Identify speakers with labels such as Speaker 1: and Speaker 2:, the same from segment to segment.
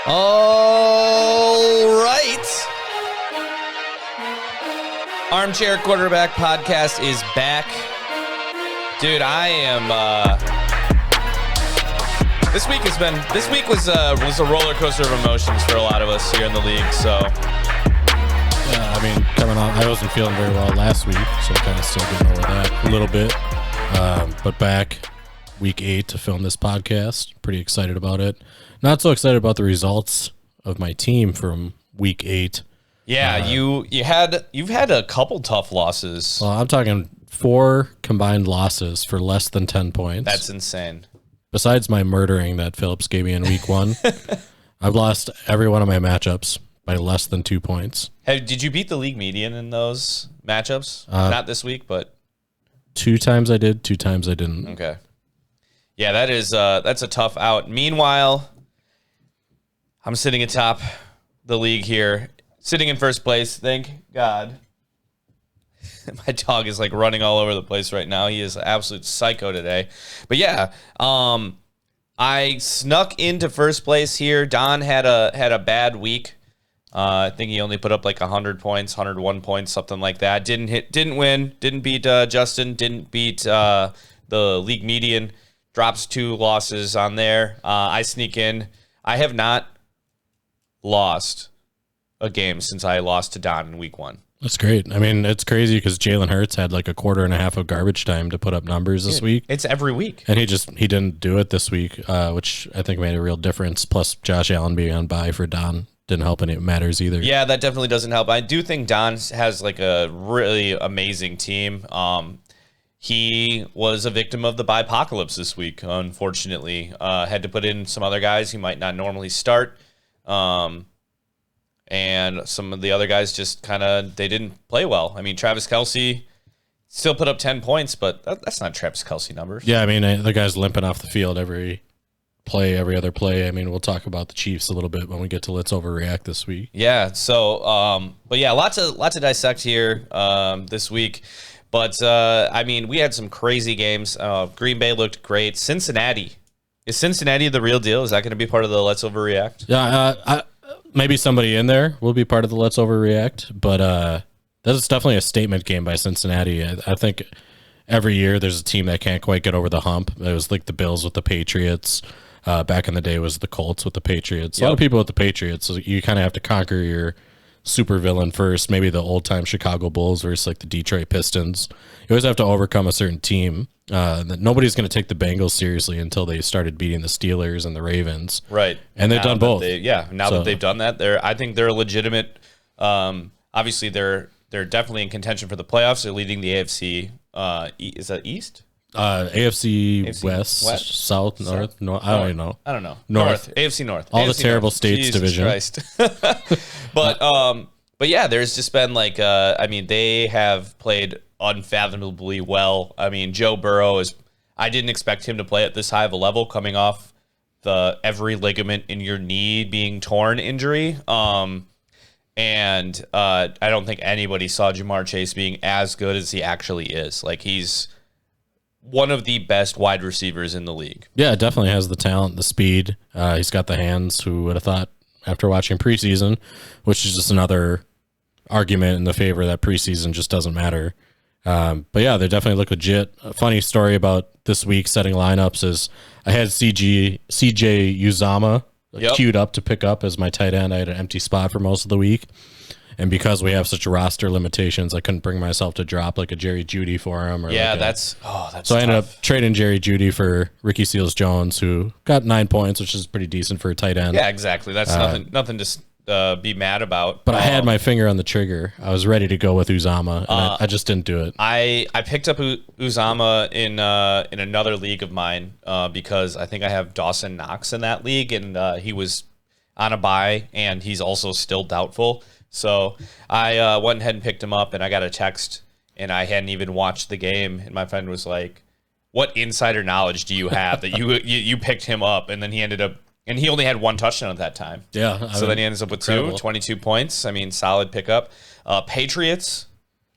Speaker 1: All right. Armchair Quarterback Podcast is back. Dude, I am this week was a roller coaster of emotions for a lot of us here in the league, so
Speaker 2: yeah, I mean, coming on, I wasn't feeling very well last week, so I'm kind of still getting over that a little bit. But back week 8 to film this podcast. Pretty excited about it. Not so excited about the results of my team from week 8.
Speaker 1: Yeah, you've had a couple tough losses.
Speaker 2: Well, I'm talking 4 combined losses for less than 10 points.
Speaker 1: That's insane.
Speaker 2: Besides my murdering that Phillips gave me in week 1, I've lost every one of my matchups by less than 2 points.
Speaker 1: Did you beat the league median in those matchups? Not this week, but
Speaker 2: 2 times I did, 2 times I didn't.
Speaker 1: Okay. Yeah, that's a tough out. Meanwhile, I'm sitting atop the league here, sitting in first place. Thank God. My dog is like running all over the place right now. He is an absolute psycho today. But yeah, I snuck into first place here. Don had a bad week. I think he only put up like 100 points, 101 points, something like that. Didn't win. Didn't beat Justin. Didn't beat the league median. Drops 2 losses on there. I sneak in. I have not lost a game since I lost to Don in week 1.
Speaker 2: That's great. I mean, it's crazy because Jalen Hurts had like a quarter and a half of garbage time to put up numbers this week.
Speaker 1: It's every week.
Speaker 2: And he didn't do it this week, which I think made a real difference. Plus, Josh Allen being on bye for Don didn't help any matters either.
Speaker 1: Yeah, that definitely doesn't help. I do think Don has like a really amazing team. He was a victim of the bye-apocalypse this week, unfortunately. Had to put in some other guys who might not normally start. And some of the other guys just they didn't play well. I mean, Travis Kelsey still put up 10 points, but that's not Travis Kelsey numbers.
Speaker 2: Yeah, I mean, the guy's limping off the field every other play. I mean, we'll talk about the Chiefs a little bit when we get to Let's Overreact this week.
Speaker 1: Yeah, so, but yeah, lots to dissect here this week. But, I mean, we had some crazy games. Green Bay looked great. Cincinnati. Is Cincinnati the real deal? Is that going to be part of the Let's Overreact?
Speaker 2: Yeah, maybe somebody in there will be part of the Let's Overreact, but that is definitely a statement game by Cincinnati. I think every year there's a team that can't quite get over the hump. It was like the Bills with the Patriots. Back in the day was the Colts with the Patriots. A lot of people with the Patriots, so you kind of have to conquer your supervillain first. Maybe the old-time Chicago Bulls versus like the Detroit Pistons. You always have to overcome a certain team. That nobody's going to take the Bengals seriously until they started beating the Steelers and the Ravens.
Speaker 1: Right.
Speaker 2: And they've done both.
Speaker 1: That they've done that, I think they're a legitimate. Obviously, they're definitely in contention for the playoffs. They're leading the AFC. Is that East?
Speaker 2: AFC West, South, North. No, I don't even know.
Speaker 1: I don't know.
Speaker 2: North.
Speaker 1: AFC North.
Speaker 2: All
Speaker 1: AFC
Speaker 2: the terrible
Speaker 1: North.
Speaker 2: states
Speaker 1: Jesus
Speaker 2: division.
Speaker 1: Christ. But yeah, there's just been like, I mean, they have played unfathomably well. I mean, Joe Burrow I didn't expect him to play at this high of a level coming off the every ligament in your knee being torn injury. And I don't think anybody saw Jamar Chase being as good as he actually is. Like, he's one of the best wide receivers in the league.
Speaker 2: Yeah, definitely has the talent, the speed. He's got the hands. Who would have thought after watching preseason, which is just another argument in the favor that preseason just doesn't matter. But yeah, they definitely look legit. A funny story about this week setting lineups is I had CJ Uzama queued up to pick up as my tight end. I had an empty spot for most of the week. And because we have such roster limitations, I couldn't bring myself to drop like a Jerry Jeudy for him.
Speaker 1: That's
Speaker 2: so I ended up trading Jerry Jeudy for Ricky Seals-Jones, who got 9 points, which is pretty decent for a tight end.
Speaker 1: Yeah, exactly. That's nothing to be mad about.
Speaker 2: But I had my finger on the trigger. I was ready to go with Uzama, and I just didn't do it.
Speaker 1: I picked up Uzama in another league of mine because I think I have Dawson Knox in that league, and he was on a bye, and he's also still doubtful. So I went ahead and picked him up, and I got a text, and I hadn't even watched the game, and my friend was like, "What insider knowledge do you have that you picked him up?" And then he ended up, and he only had 1 touchdown at that time.
Speaker 2: Yeah.
Speaker 1: So then he ends up with 22 points. I mean, solid pickup. Patriots,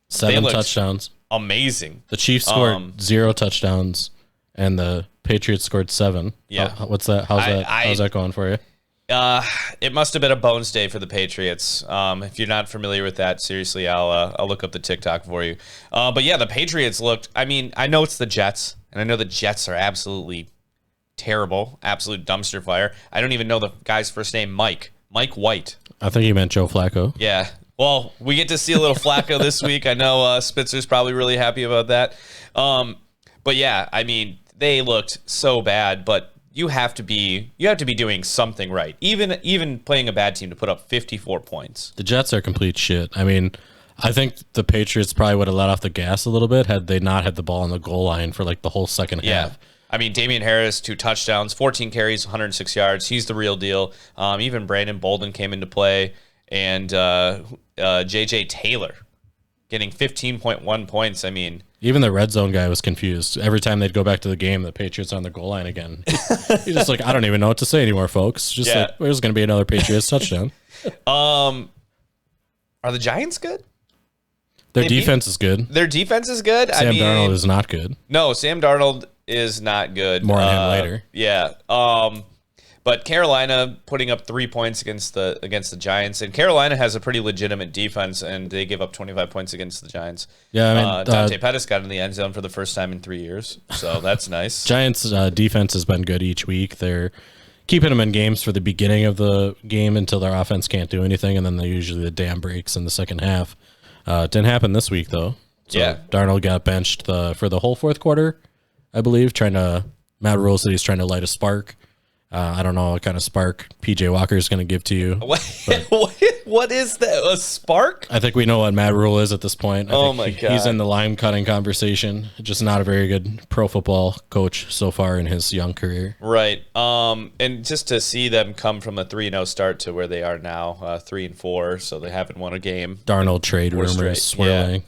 Speaker 2: 7 touchdowns.
Speaker 1: Amazing.
Speaker 2: The Chiefs scored 0 touchdowns, and the Patriots scored 7.
Speaker 1: Yeah.
Speaker 2: What's that? How's that going for you?
Speaker 1: It must have been a bones day for the Patriots. If you're not familiar with that, seriously, I'll look up the TikTok for you. But yeah, the Patriots looked. I mean, I know it's the Jets, and I know the Jets are absolutely terrible, absolute dumpster fire. I don't even know the guy's first name, Mike White.
Speaker 2: I think you meant Joe Flacco.
Speaker 1: Yeah. Well, we get to see a little Flacco this week. I know Spitzer's probably really happy about that. But yeah, I mean, they looked so bad, but you have to be doing something right. Even playing a bad team to put up 54 points.
Speaker 2: The Jets are complete shit. I mean, I think the Patriots probably would have let off the gas a little bit had they not had the ball on the goal line for like the whole second half.
Speaker 1: I mean, Damian Harris, 2 touchdowns, 14 carries, 106 yards. He's the real deal. Even Brandon Bolden came into play, and J.J. Taylor getting 15.1 points. I mean,
Speaker 2: even the red zone guy was confused. Every time they'd go back to the game, the Patriots are on the goal line again. He's just like, I don't even know what to say anymore, folks. Just like, there's going to be another Patriots touchdown.
Speaker 1: Are the Giants good?
Speaker 2: Their defense is good.
Speaker 1: Their defense is good.
Speaker 2: Sam Darnold is not good.
Speaker 1: No, Sam Darnold is not good.
Speaker 2: More on him later.
Speaker 1: Yeah. But Carolina putting up 3 points against the Giants, and Carolina has a pretty legitimate defense, and they give up 25 points against the Giants.
Speaker 2: Yeah, I mean,
Speaker 1: Dante Pettis got in the end zone for the first time in 3 years, so that's nice.
Speaker 2: Giants' defense has been good each week. They're keeping them in games for the beginning of the game until their offense can't do anything, and then they usually the dam breaks in the second half. It didn't happen this week though. So
Speaker 1: yeah,
Speaker 2: Darnold got benched for the whole fourth quarter, I believe. Matt Rule said he's trying to light a spark. I don't know what kind of spark PJ Walker is going to give to you.
Speaker 1: What is that? A spark?
Speaker 2: I think we know what Matt Rule is at this point.
Speaker 1: Oh my God.
Speaker 2: He's in the lime cutting conversation. Just not a very good pro football coach so far in his young career.
Speaker 1: Right. And just to see them come from a 3-0 start to where they are now, 3-4, so they haven't won a game.
Speaker 2: Darnold trade rumors swirling.
Speaker 1: Yeah.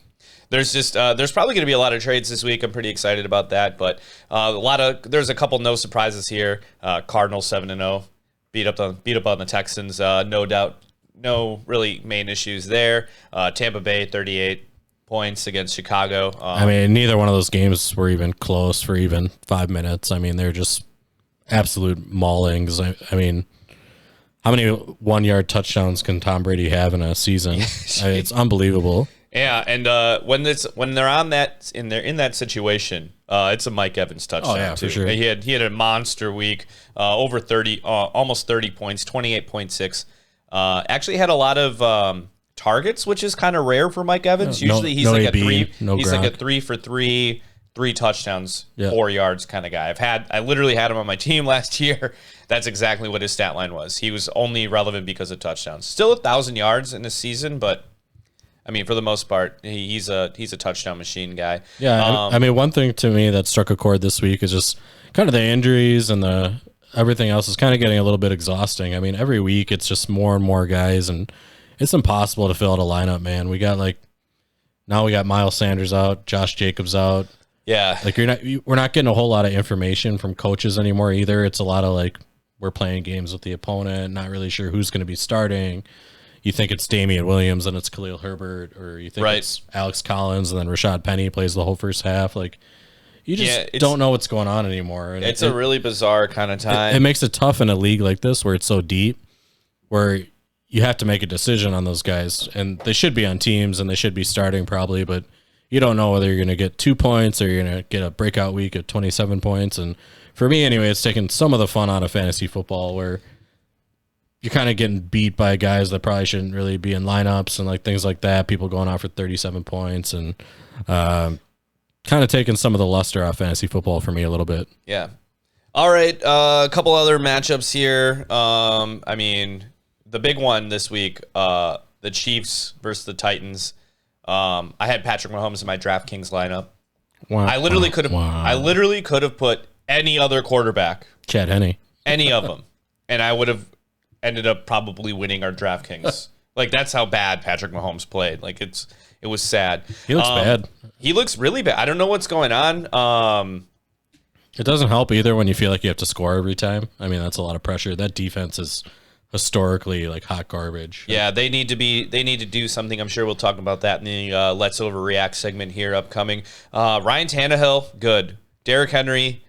Speaker 1: There's probably going to be a lot of trades this week. I'm pretty excited about that, but there's a couple no surprises here. Cardinals 7-0, beat up on the Texans. No doubt, no really main issues there. Tampa Bay 38 points against Chicago.
Speaker 2: I mean, neither one of those games were even close for even 5 minutes. I mean, they're just absolute maulings. I mean, how many 1-yard touchdowns can Tom Brady have in a season? It's unbelievable.
Speaker 1: Yeah, and when they're in that situation, it's a Mike Evans touchdown.
Speaker 2: Oh yeah,
Speaker 1: too.
Speaker 2: for sure.
Speaker 1: He had a monster week, over 30, almost 30 points, 28.6. Actually had a lot of targets, which is kind of rare for Mike Evans. Usually he's like
Speaker 2: AB,
Speaker 1: a 3 for 3, 3 touchdowns, 4 yards kind of guy. I literally had him on my team last year. That's exactly what his stat line was. He was only relevant because of touchdowns. Still 1,000 yards in this season, but I mean, for the most part, he's a touchdown machine guy.
Speaker 2: Yeah, I mean, one thing to me that struck a chord this week is just kind of the injuries and everything else is kind of getting a little bit exhausting. I mean, every week it's just more and more guys, and it's impossible to fill out a lineup, man. We got now we got Miles Sanders out, Josh Jacobs out.
Speaker 1: Yeah,
Speaker 2: we're not getting a whole lot of information from coaches anymore either. It's a lot of we're playing games with the opponent, not really sure who's going to be starting. You think it's Damian Williams and it's Khalil Herbert, or you think it's Alex Collins and then Rashad Penny plays the whole first half. You just don't know what's going on anymore. And
Speaker 1: it's a really bizarre kind of time.
Speaker 2: It makes it tough in a league like this where it's so deep, where you have to make a decision on those guys. And they should be on teams and they should be starting probably, but you don't know whether you're going to get 2 points or you're going to get a breakout week of 27 points. And for me anyway, it's taken some of the fun out of fantasy football where you're kind of getting beat by guys that probably shouldn't really be in lineups and things like that. People going out for 37 points and kind of taking some of the luster off fantasy football for me a little bit.
Speaker 1: Yeah. All right. A couple other matchups here. I mean, the big one this week, the Chiefs versus the Titans. I had Patrick Mahomes in my DraftKings lineup.
Speaker 2: Wow.
Speaker 1: I literally could have put any other quarterback,
Speaker 2: Chad Henne,
Speaker 1: any of them, and I would have ended up probably winning our DraftKings. That's how bad Patrick Mahomes played. It was sad.
Speaker 2: He looks bad.
Speaker 1: He looks really bad. I don't know what's going on.
Speaker 2: It doesn't help either when you feel like you have to score every time. I mean, that's a lot of pressure. That defense is historically hot garbage.
Speaker 1: Yeah, they need to do something. I'm sure we'll talk about that in the Let's Overreact segment here upcoming. Ryan Tannehill, good. Derrick Henry,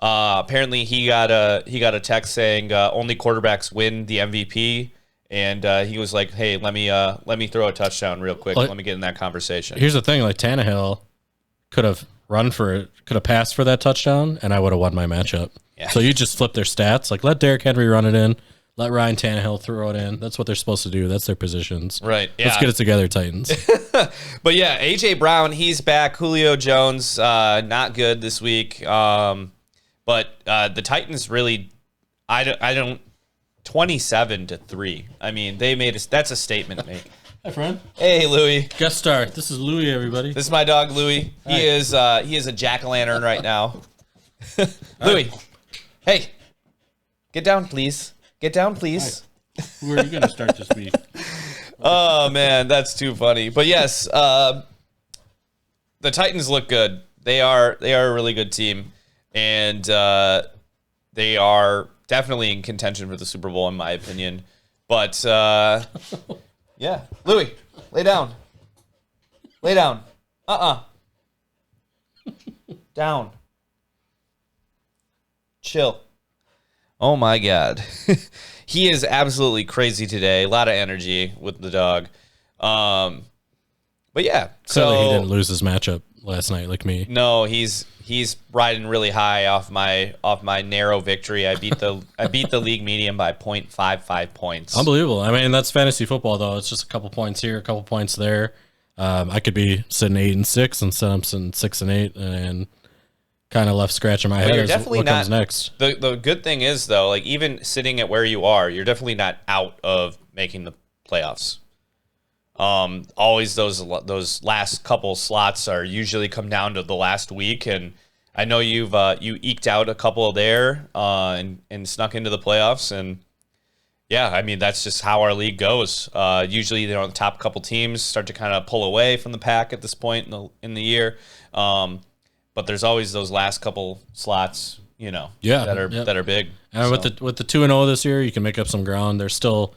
Speaker 1: Apparently, he got a text saying only quarterbacks win the MVP, and he was like, "Hey, let me throw a touchdown real quick. Let me get in that conversation."
Speaker 2: Here's the thing: like Tannehill could have passed for that touchdown, and I would have won my matchup.
Speaker 1: Yeah.
Speaker 2: So you just flip their stats. Like let Derrick Henry run it in, let Ryan Tannehill throw it in. That's what they're supposed to do. That's their positions.
Speaker 1: Right. Yeah.
Speaker 2: Let's get it together, Titans.
Speaker 1: But yeah, AJ Brown, he's back. Julio Jones, not good this week. But the Titans really, I don't 27-3. I mean, they made that's a statement to make.
Speaker 2: Hi, friend.
Speaker 1: Hey, Louie.
Speaker 2: Guest star. This is Louie, everybody.
Speaker 1: This is my dog, Louie.
Speaker 2: Hi.
Speaker 1: He is a jack-o'-lantern right now. Louie, hey, get down, please. Get down, please.
Speaker 2: Hi. Who are you going to start this week?
Speaker 1: Oh man, that's too funny. But yes, the Titans look good. They are a really good team, and they are definitely in contention for the Super Bowl, in my opinion. But yeah, Louie, lay down. Lay down. Down. Chill. Oh my God. He is absolutely crazy today. A lot of energy with the dog. But yeah.
Speaker 2: Clearly
Speaker 1: So
Speaker 2: he didn't lose his matchup last night like me.
Speaker 1: no, he's riding really high off my narrow victory. I beat the league median by 0.55 points.
Speaker 2: Unbelievable. I mean, that's fantasy football, though. It's just a couple points here, a couple points there. I could be sitting 8-6 instead I'm sitting 6-8 and kind of left scratching my head
Speaker 1: you're
Speaker 2: as
Speaker 1: definitely
Speaker 2: what comes
Speaker 1: not-
Speaker 2: next.
Speaker 1: The good thing is though, like even sitting at where you are, you're definitely not out of making the playoffs. Always those last couple slots are usually come down to the last week, and I know you eked out a couple there and snuck into the playoffs, and yeah, I mean that's just how our league goes. Usually, the top couple teams start to kind of pull away from the pack at this point in the year, but there's always those last couple slots, that are big.
Speaker 2: And with the 2-0 this year, you can make up some ground. There's still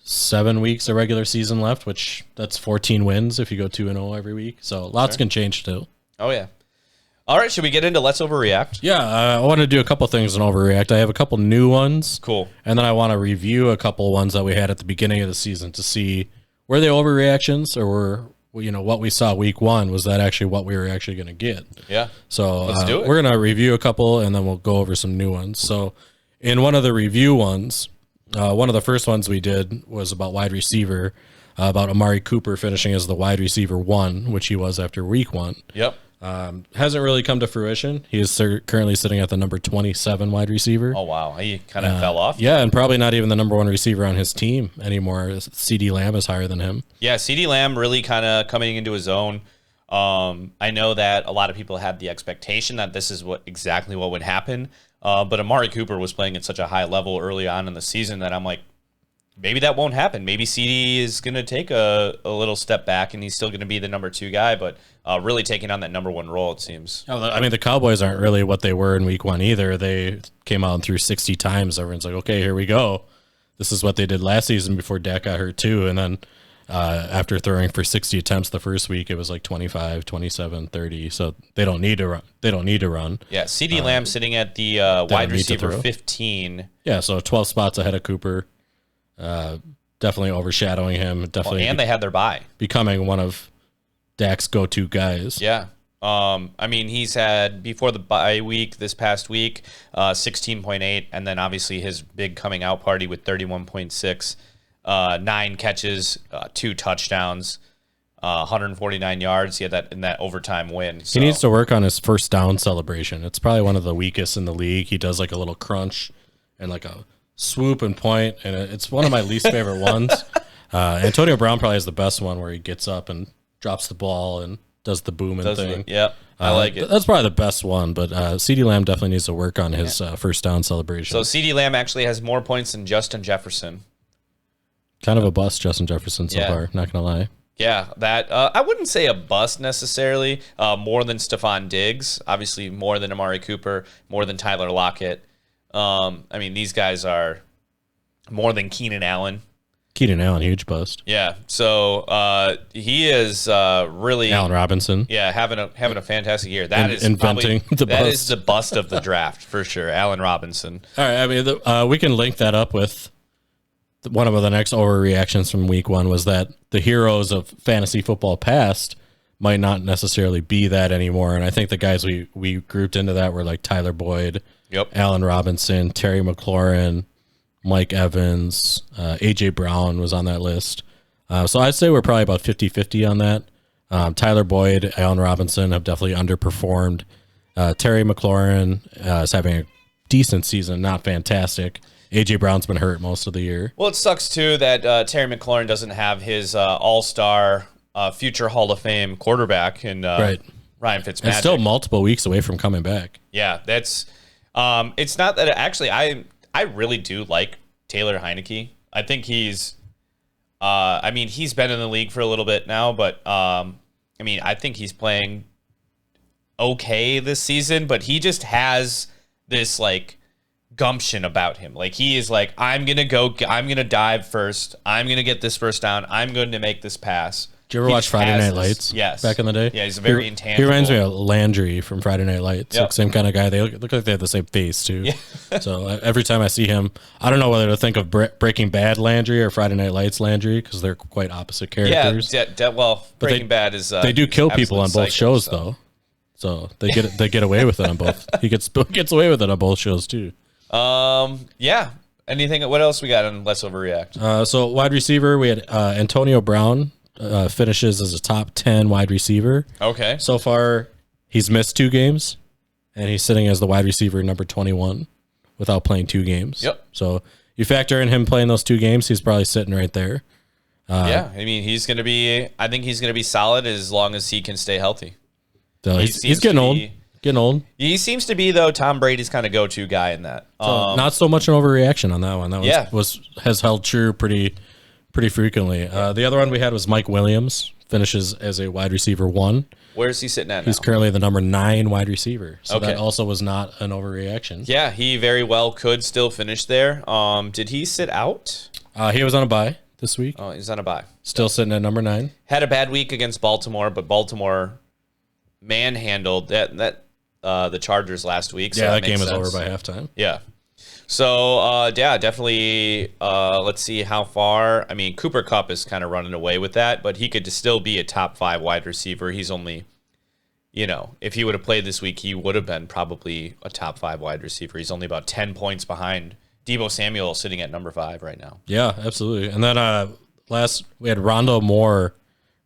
Speaker 2: 7 weeks of regular season left, which that's 14 wins if you go 2-0 every week. So lots can change too.
Speaker 1: Oh yeah. All right, should we get into Let's Overreact?
Speaker 2: Yeah, I want to do a couple things in Overreact. I have a couple new ones.
Speaker 1: Cool.
Speaker 2: And then I want to review a couple ones that we had at the beginning of the season to see were they overreactions or were what we saw week 1, was that actually what we were actually going to get?
Speaker 1: Yeah.
Speaker 2: So
Speaker 1: Let's do it.
Speaker 2: we're going to review a couple and then we'll go over some new ones. So in one of the review ones, one of the first ones we did was about wide receiver, about Amari Cooper finishing as the wide receiver 1, which he was after week 1.
Speaker 1: Yep.
Speaker 2: Hasn't really come to fruition. He is currently sitting at the number 27 wide receiver.
Speaker 1: Oh wow, he kind of fell off.
Speaker 2: Yeah, and probably not even the number 1 receiver on his team anymore. CD Lamb is higher than him.
Speaker 1: Yeah, CD Lamb really kind of coming into his own. I know that a lot of people had the expectation that this is exactly what would happen, but Amari Cooper was playing at such a high level early on in the season that I'm like, maybe that won't happen. Maybe CD is going to take a little step back and he's still going to be the number 2 guy, but really taking on that number 1 role, it seems.
Speaker 2: I mean, the Cowboys aren't really what they were in week 1 either. They came out and threw 60 times. Everyone's like, okay, here we go. This is what they did last season before Dak got hurt too. And then after throwing for 60 attempts the first week, it was like 25, 27, 30. So they don't need to run.
Speaker 1: Yeah, CD Lamb sitting at the wide receiver 15.
Speaker 2: Yeah, so 12 spots ahead of Cooper. Definitely overshadowing him. Definitely,
Speaker 1: And they had their bye.
Speaker 2: becoming one of Dak's go-to guys.
Speaker 1: Yeah. I mean, he's had, before the bye week, this past week, 16.8, and then obviously his big coming out party with 31.6, 9 catches, 2 touchdowns, 149 yards. He had that in that overtime win. So.
Speaker 2: He needs to work on his first down celebration. It's probably one of the weakest in the league. He does like a little crunch and like a swoop and point, and it's one of my least favorite ones. Antonio Brown probably has the best one where he gets up and drops the ball and does the booming thing.
Speaker 1: Yep, I like it.
Speaker 2: That's probably the best one, but CeeDee Lamb definitely needs to work on his first down celebration.
Speaker 1: So CeeDee Lamb actually has more points than Justin Jefferson.
Speaker 2: Kind of a bust, Justin Jefferson, so far, not going to lie.
Speaker 1: Yeah, that I wouldn't say a bust necessarily. More than Stephon Diggs, obviously more than Amari Cooper, more than Tyler Lockett. I mean, these guys are more than Keenan Allen.
Speaker 2: Keenan Allen, huge bust.
Speaker 1: Yeah. So he is really
Speaker 2: Allen Robinson.
Speaker 1: Yeah, having a fantastic year. That is
Speaker 2: inventing the
Speaker 1: that
Speaker 2: bust.
Speaker 1: is the bust of the draft for sure. Allen Robinson.
Speaker 2: All right. I mean, we can link that up with one of the next overreactions from week 1 was that the heroes of fantasy football past might not necessarily be that anymore. And I think the guys we grouped into that were like Tyler Boyd, Allen Robinson, Terry McLaurin, Mike Evans, A.J. Brown was on that list. So I'd say we're probably about 50-50 on that. Tyler Boyd, Allen Robinson have definitely underperformed. Terry McLaurin is having a decent season, not fantastic. A.J. Brown's been hurt most of the year.
Speaker 1: Well, it sucks, too, that Terry McLaurin doesn't have his all-star future Hall of Fame quarterback in Ryan Fitzmagic.
Speaker 2: And still multiple weeks away from coming back.
Speaker 1: Yeah, that's it's not that actually I really do like Taylor Heineke. I think he's I mean, he's been in the league for a little bit now, but I mean, I think he's playing okay this season, but he just has this like gumption about him. Like he is like, I'm going to dive first. I'm going to get this first down. I'm going to make this pass.
Speaker 2: Did you ever watch Friday Night Lights?
Speaker 1: Yes.
Speaker 2: Back in the day?
Speaker 1: Yeah, he's a very intangible.
Speaker 2: He reminds me of Landry from Friday Night Lights. Like, same kind of guy. They look like they have the same face, too. Yeah. So every time I see him, I don't know whether to think of Breaking Bad Landry or Friday Night Lights Landry because they're quite opposite characters.
Speaker 1: Yeah, well, Breaking Bad is...
Speaker 2: they do kill people on both shows, though. So they get away with it on both. He gets away with it on both shows, too.
Speaker 1: Yeah. Anything? What else we got on Let's Overreact?
Speaker 2: So wide receiver, we had Antonio Brown. Finishes as a top 10 wide receiver.
Speaker 1: Okay.
Speaker 2: So far, he's missed 2 games, and he's sitting as the wide receiver number 21 without playing 2 games.
Speaker 1: Yep.
Speaker 2: So you factor in him playing those 2 games, he's probably sitting right there.
Speaker 1: Yeah, I mean, I think he's going to be solid as long as he can stay healthy.
Speaker 2: So he's getting old. Getting old.
Speaker 1: He seems to be, though, Tom Brady's kind of go-to guy in that.
Speaker 2: So not so much an overreaction on that one. That has held true pretty frequently. The other one we had was Mike Williams, finishes as a wide receiver 1.
Speaker 1: Where is he sitting at now?
Speaker 2: He's currently the number 9 wide receiver. So
Speaker 1: Okay.
Speaker 2: that also was not an overreaction.
Speaker 1: Yeah, he very well could still finish there. Did he sit out?
Speaker 2: He was on a bye this week.
Speaker 1: Oh, he's on a bye.
Speaker 2: Still sitting at number 9.
Speaker 1: Had a bad week against Baltimore, but Baltimore manhandled the Chargers last week. So
Speaker 2: that game is over by halftime.
Speaker 1: Yeah. So, definitely, let's see how far. I mean, Cooper Kupp is kind of running away with that, but he could still be a top 5 wide receiver. He's only, if he would have played this week, he would have been probably a top 5 wide receiver. He's only about 10 points behind Deebo Samuel, sitting at number 5 right now.
Speaker 2: Yeah, absolutely. And then we had Rondale Moore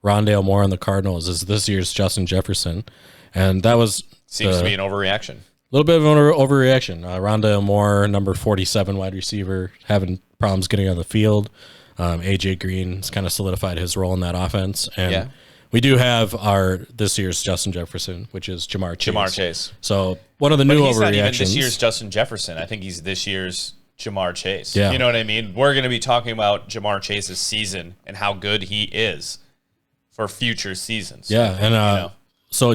Speaker 2: on the Cardinals as this year's Justin Jefferson. And that was...
Speaker 1: Seems to be an overreaction.
Speaker 2: A little bit of an overreaction. Rondale Moore, number 47 wide receiver, having problems getting on the field. AJ Green's kind of solidified his role in that offense. And we do have this year's Justin Jefferson, which is Jamar Chase. So one of the new overreactions. He's not even this year's
Speaker 1: Justin Jefferson. I think he's this year's Jamar Chase.
Speaker 2: Yeah.
Speaker 1: You know what I mean? We're going to be talking about Jamar Chase's season and how good he is for future seasons.
Speaker 2: Yeah, and so...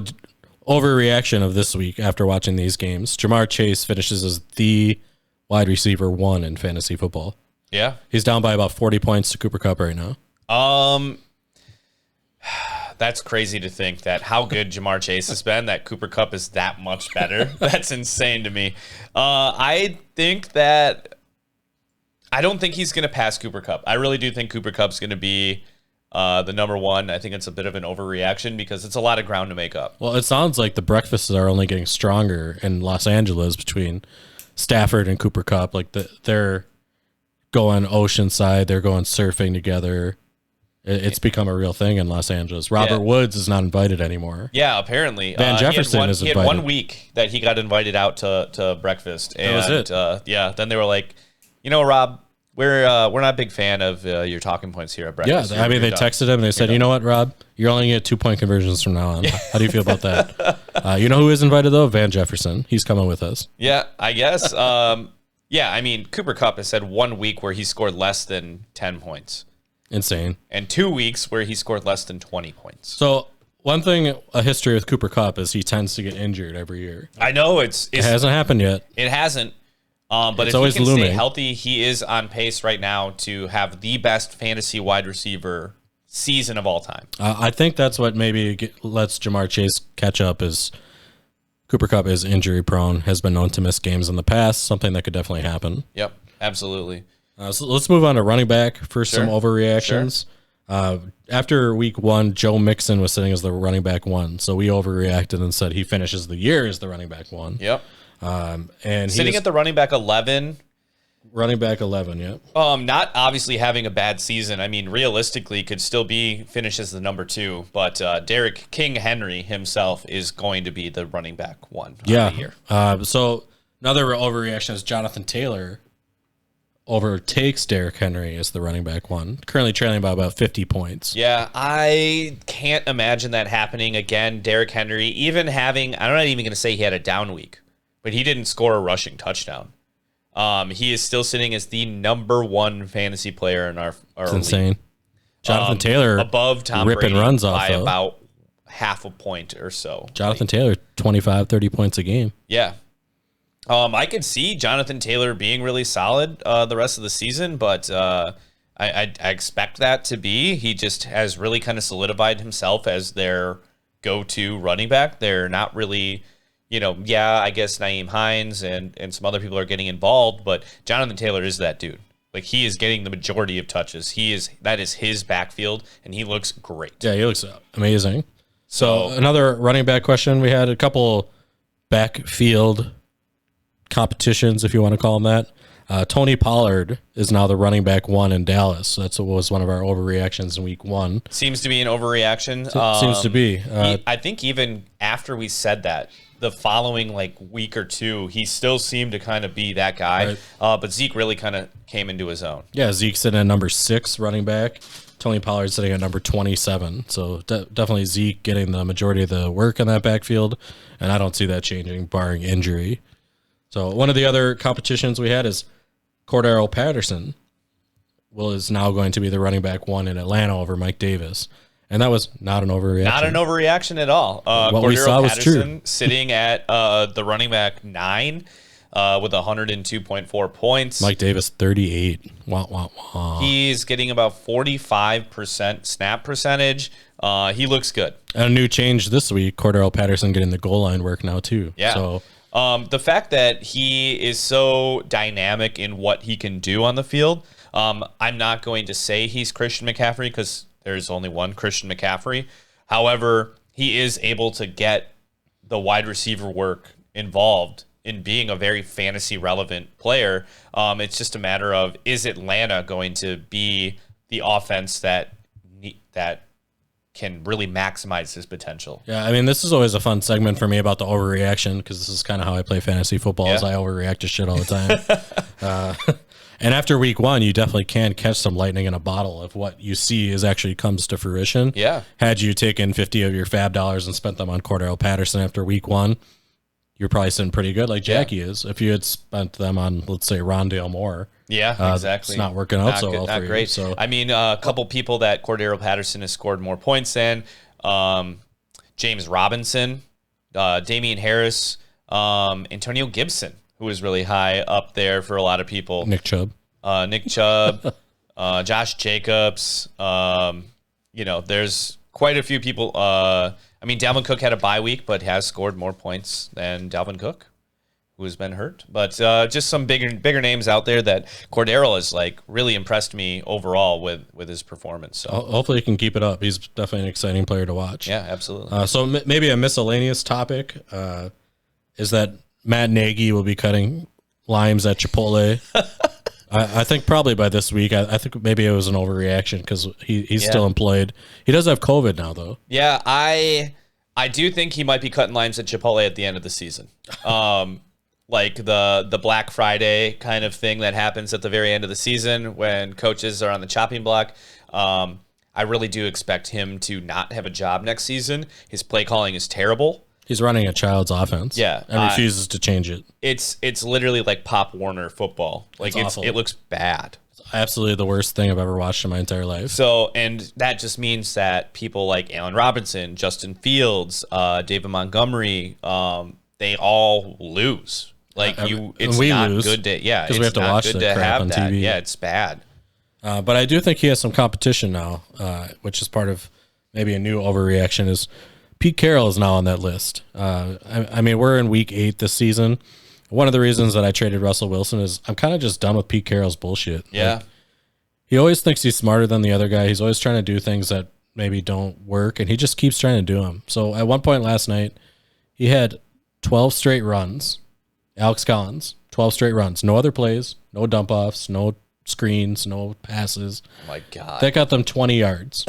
Speaker 2: Overreaction of this week after watching these games. Jamar Chase finishes as the wide receiver 1 in fantasy football.
Speaker 1: Yeah.
Speaker 2: He's down by about 40 points to Cooper Kupp right now.
Speaker 1: That's crazy to think that how good Jamar Chase has been, that Cooper Kupp is that much better. That's insane to me. I don't think he's going to pass Cooper Kupp. I really do think Cooper Kupp's going to be the number 1. I think it's a bit of an overreaction because it's a lot of ground to make up.
Speaker 2: Well, it sounds like the breakfasts are only getting stronger in Los Angeles between Stafford and Cooper Kupp. Like they're going oceanside, they're going surfing together. It's become a real thing in Los Angeles. Robert Woods is not invited anymore.
Speaker 1: Yeah, apparently.
Speaker 2: Van Jefferson is invited.
Speaker 1: He had 1 week that he got invited out to breakfast. And,
Speaker 2: that was it.
Speaker 1: Then they were like, Rob, we're not a big fan of your talking points here at breakfast.
Speaker 2: Yeah, they texted him and they said, you know what, Rob? You're only going to get 2-point conversions from now on. How do you feel about that? You know who is invited, though? Van Jefferson. He's coming with us.
Speaker 1: Yeah, I guess. I mean, Cooper Kupp has had 1 week where he scored less than 10 points.
Speaker 2: Insane.
Speaker 1: And 2 weeks where he scored less than 20 points.
Speaker 2: So one thing, a history with Cooper Kupp is he tends to get injured every year.
Speaker 1: I know. It
Speaker 2: hasn't happened yet.
Speaker 1: It hasn't. But
Speaker 2: It's
Speaker 1: if he
Speaker 2: always
Speaker 1: can stay
Speaker 2: looming.
Speaker 1: healthy, he is on pace right now to have the best fantasy wide receiver season of all time.
Speaker 2: I think that's what maybe lets Jamar Chase catch up is Cooper Kupp is injury prone, has been known to miss games in the past, something that could definitely happen.
Speaker 1: Yep, absolutely.
Speaker 2: So let's move on to running back for some overreactions. After week 1, Joe Mixon was sitting as the running back 1, so we overreacted and said he finishes the year as the running back 1.
Speaker 1: Yep.
Speaker 2: And
Speaker 1: Sitting at the running back 11.
Speaker 2: Running back 11, yep.
Speaker 1: Not obviously having a bad season. I mean, realistically, could still be finished as the number 2. But Derrick King Henry himself is going to be the running back 1 of the year.
Speaker 2: So another overreaction is Jonathan Taylor overtakes Derrick Henry as the running back 1, currently trailing by about 50 points.
Speaker 1: Yeah, I can't imagine that happening again. Derrick Henry, even having, I'm not even going to say he had a down week, but he didn't score a rushing touchdown. He is still sitting as the number 1 fantasy player in our
Speaker 2: It's
Speaker 1: league.
Speaker 2: insane. Jonathan Taylor
Speaker 1: above Tom
Speaker 2: ripping
Speaker 1: Brady
Speaker 2: runs off
Speaker 1: by
Speaker 2: though.
Speaker 1: about half a point or so.
Speaker 2: Jonathan Taylor, 25, 30 points a game.
Speaker 1: Yeah. I could see Jonathan Taylor being really solid the rest of the season, but I expect that to be. He just has really kind of solidified himself as their go-to running back. They're not really, I guess Nyheim Hines and some other people are getting involved, but Jonathan Taylor is that dude. Like, he is getting the majority of touches. That is his backfield, and he looks great.
Speaker 2: Yeah, he looks amazing. So another running back question. We had a couple backfield competitions, if you want to call them that. Tony Pollard is now the running back 1 in Dallas. So that was one of our overreactions in week 1.
Speaker 1: Seems to be an overreaction.
Speaker 2: Seems to be.
Speaker 1: I think even after we said that, the following week or 2, he still seemed to kind of be that guy.
Speaker 2: Right.
Speaker 1: But Zeke really kind of came into his own.
Speaker 2: Yeah, Zeke's sitting at number 6 running back. Tony Pollard sitting at number 27. So definitely Zeke getting the majority of the work in that backfield. And I don't see that changing barring injury. So one of the other competitions we had is Cordero Patterson is now going to be the running back 1 in Atlanta over Mike Davis. And that was not an overreaction.
Speaker 1: Not an overreaction at all.
Speaker 2: What
Speaker 1: Cordero
Speaker 2: we saw was
Speaker 1: Patterson
Speaker 2: true.
Speaker 1: sitting at the running back 9 with 102.4 points.
Speaker 2: Mike Davis, 38. Wah, wah, wah.
Speaker 1: He's getting about 45% snap percentage. He looks good.
Speaker 2: And a new change this week, Cordero Patterson getting the goal line work now too.
Speaker 1: Yeah.
Speaker 2: So
Speaker 1: the fact that he is so dynamic in what he can do on the field, I'm not going to say he's Christian McCaffrey because there's only one Christian McCaffrey. However, he is able to get the wide receiver work involved in being a very fantasy relevant player. It's just a matter of, is Atlanta going to be the offense that can really maximize his potential?
Speaker 2: yeah, I mean, this is always a fun segment for me about the overreaction because this is kind of how I play fantasy football. Is I overreact to shit all the time. And after week 1, you definitely can catch some lightning in a bottle if what you see actually comes to fruition.
Speaker 1: Yeah.
Speaker 2: Had you taken 50 of your fab dollars and spent them on Cordero Patterson after week 1, you're probably sitting pretty good, like Jackie is. If you had spent them on, let's say, Rondale Moore,
Speaker 1: Yeah, exactly.
Speaker 2: it's not working out so well
Speaker 1: not
Speaker 2: for
Speaker 1: great.
Speaker 2: you. So
Speaker 1: I mean, a couple people that Cordero Patterson has scored more points than, James Robinson, Damian Harris, Antonio Gibson, who is really high up there for a lot of people.
Speaker 2: Nick Chubb,
Speaker 1: Josh Jacobs. There's quite a few people. I mean, Dalvin Cook had a bye week, but has scored more points than Dalvin Cook, who has been hurt. But just some bigger names out there that Cordero has really impressed me overall with his performance. So
Speaker 2: hopefully he can keep it up. He's definitely an exciting player to watch.
Speaker 1: yeah, absolutely.
Speaker 2: So maybe a miscellaneous topic is that Matt Nagy will be cutting limes at Chipotle. I think probably by this week. I think maybe it was an overreaction because he's still employed. He does have COVID now, though.
Speaker 1: Yeah, I do think he might be cutting limes at Chipotle at the end of the season. Like the Black Friday kind of thing that happens at the very end of the season when coaches are on the chopping block. I really do expect him to not have a job next season. His play calling is terrible.
Speaker 2: He's running a child's offense.
Speaker 1: Yeah,
Speaker 2: and refuses to change it.
Speaker 1: It's literally like Pop Warner football. Like it looks bad.
Speaker 2: Absolutely the worst thing I've ever watched in my entire life.
Speaker 1: So, and that just means that people like Allen Robinson, Justin Fields, David Montgomery, they all lose. Like it's
Speaker 2: we
Speaker 1: not
Speaker 2: lose
Speaker 1: good to
Speaker 2: because we have to watch the crap on TV.
Speaker 1: Yeah, it's bad.
Speaker 2: But I do think he has some competition now, which is part of maybe a new overreaction. Is Pete Carroll is now on that list. I mean, we're in week 8 this season. One of the reasons that I traded Russell Wilson is I'm kind of just done with Pete Carroll's bullshit.
Speaker 1: Yeah.
Speaker 2: Like, he always thinks he's smarter than the other guy. He's always trying to do things that maybe don't work, and he just keeps trying to do them. So at one point last night, he had 12 straight runs. Alex Collins, 12 straight runs. No other plays, no dump-offs, no screens, no passes.
Speaker 1: Oh my God.
Speaker 2: That got them 20 yards.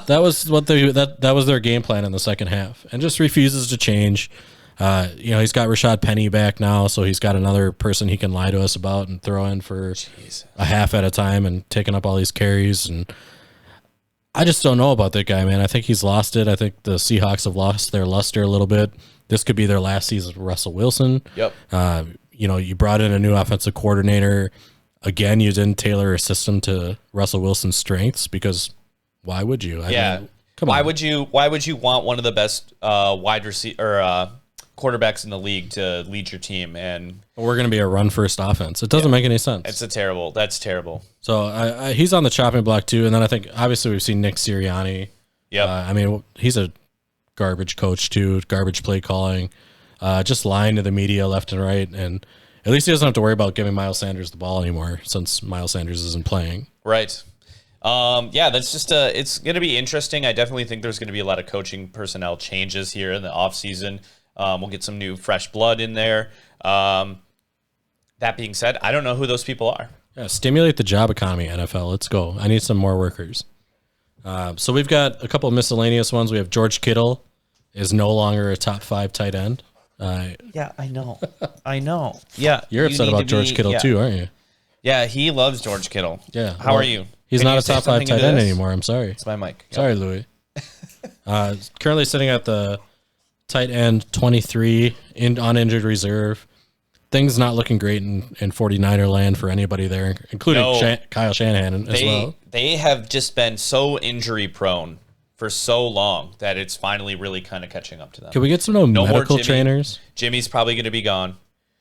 Speaker 2: That was what that was their game plan in the second half, and just refuses to change. He's got Rashad Penny back now, so he's got another person he can lie to us about and throw in for a half at a time and taking up all these carries. And I just don't know about that guy, man. I think he's lost it. I think the Seahawks have lost their luster a little bit. This could be their last season with Russell Wilson.
Speaker 1: Yep.
Speaker 2: You brought in a new offensive coordinator. Again, you didn't tailor a system to Russell Wilson's strengths because why would you? I mean, come on.
Speaker 1: Why would you want one of the best wide receiver or quarterbacks in the league to lead your team? And
Speaker 2: we're going to be a run-first offense. It doesn't make any sense.
Speaker 1: That's terrible.
Speaker 2: So he's on the chopping block too. And then I think obviously we've seen Nick Sirianni.
Speaker 1: Yeah.
Speaker 2: He's a garbage coach too, garbage play calling, just lying to the media left and right. And at least he doesn't have to worry about giving Miles Sanders the ball anymore since Miles Sanders isn't playing.
Speaker 1: Right. That's just it's going to be interesting. I definitely think there's going to be a lot of coaching personnel changes here in the offseason. We'll get some new fresh blood in there. That being said, I don't know who those people are.
Speaker 2: Yeah, stimulate the job economy, NFL. Let's go. I need some more workers. So we've got a couple of miscellaneous ones. We have George Kittle is no longer a top 5 tight end.
Speaker 1: Yeah, I know. I know. Yeah.
Speaker 2: You're upset about George Kittle too, aren't you?
Speaker 1: Yeah, he loves George Kittle.
Speaker 2: Yeah.
Speaker 1: How are you?
Speaker 2: He's not a top 5 tight end anymore. I'm sorry.
Speaker 1: It's my mic. Yep.
Speaker 2: Sorry, Louis. Currently sitting at the tight end 23 on injured reserve. Things not looking great in 49er land for anybody there, including Kyle Shanahan as well.
Speaker 1: They have just been so injury prone for so long that it's finally really kind of catching up to them.
Speaker 2: Can we get some medical trainers?
Speaker 1: Jimmy's probably going to be gone.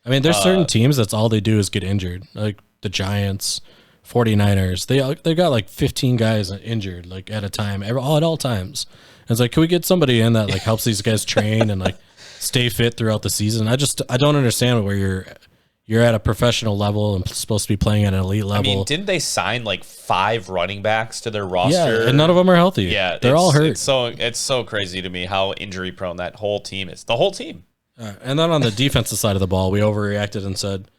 Speaker 2: I mean, there's certain teams that's all they do is get injured, like the Giants, 49ers. They got like 15 guys injured like at a time, at all times. And it's like, can we get somebody in that like helps these guys train and like stay fit throughout the season? I don't understand where you're at a professional level and supposed to be playing at an elite level.
Speaker 1: I mean, didn't they sign like 5 running backs to their roster?
Speaker 2: Yeah, and none of them are healthy.
Speaker 1: Yeah,
Speaker 2: they're all hurt.
Speaker 1: It's so crazy to me how injury prone that whole team is. The whole team.
Speaker 2: And then on the defensive side of the ball, we overreacted and said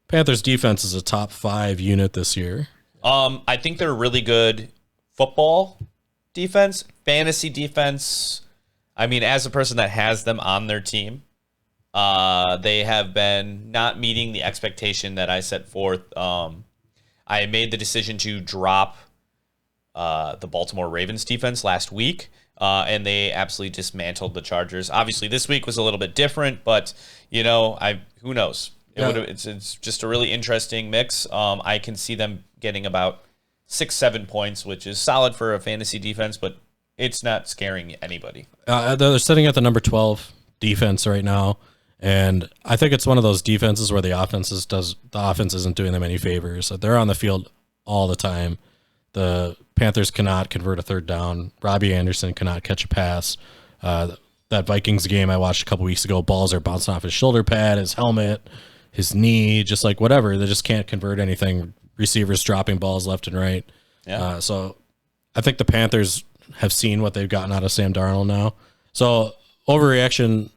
Speaker 2: Panthers defense is a top 5 unit this year.
Speaker 1: I think they're really good football defense, fantasy defense. I mean, as a person that has them on their team, they have been not meeting the expectation that I set forth. I made the decision to drop the Baltimore Ravens defense last week, and they absolutely dismantled the Chargers. Obviously, this week was a little bit different, but who knows? It's just a really interesting mix. I can see them getting about 6-7 points, which is solid for a fantasy defense, but it's not scaring anybody.
Speaker 2: They're sitting at the number 12 defense right now. And I think it's one of those defenses where the offense isn't doing them any favors. They're on the field all the time. The Panthers cannot convert a third down. Robbie Anderson cannot catch a pass. That Vikings game I watched a couple weeks ago, balls are bouncing off his shoulder pad, his helmet, his knee, just like whatever. They just can't convert anything. Receivers dropping balls left and right. Yeah. So I think the Panthers have seen what they've gotten out of Sam Darnold now. So overreaction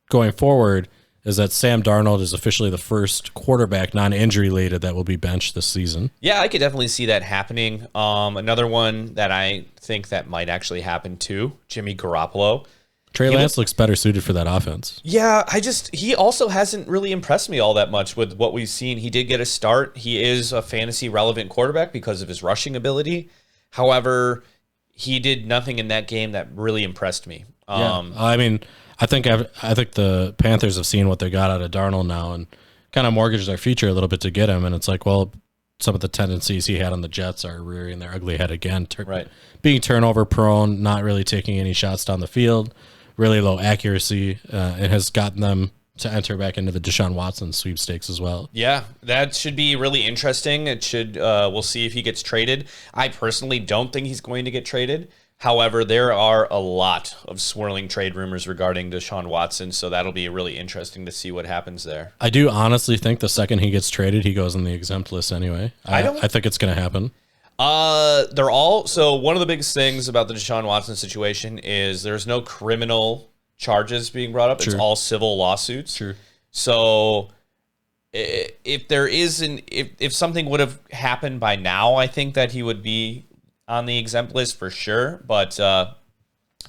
Speaker 2: going forward is that Sam Darnold is officially the first quarterback non-injury related that will be benched this season.
Speaker 1: Yeah, I could definitely see that happening. Another one that I think that might actually happen too, Jimmy Garoppolo.
Speaker 2: Trey Lance looks better suited for that offense.
Speaker 1: Yeah, he also hasn't really impressed me all that much with what we've seen. He did get a start. He is a fantasy relevant quarterback because of his rushing ability. However, he did nothing in that game that really impressed me.
Speaker 2: I mean, I think the Panthers have seen what they got out of Darnold now and kind of mortgaged their future a little bit to get him. And it's like, well, some of the tendencies he had on the Jets are rearing their ugly head again.
Speaker 1: Right.
Speaker 2: Being turnover prone, not really taking any shots down the field, really low accuracy. It has gotten them to enter back into the Deshaun Watson sweepstakes as well.
Speaker 1: Yeah, that should be really interesting. It should. We'll see if he gets traded. I personally don't think he's going to get traded. However, there are a lot of swirling trade rumors regarding Deshaun Watson, so that'll be really interesting to see what happens there.
Speaker 2: I do honestly think the second he gets traded, he goes on the exempt list anyway. I think it's going to happen.
Speaker 1: They're all. So one of the biggest things about the Deshaun Watson situation is there's no criminal charges being brought up.
Speaker 2: Sure.
Speaker 1: It's all civil lawsuits.
Speaker 2: Sure.
Speaker 1: So if there is if something would have happened by now, I think that he would be on the exempt list for sure. But I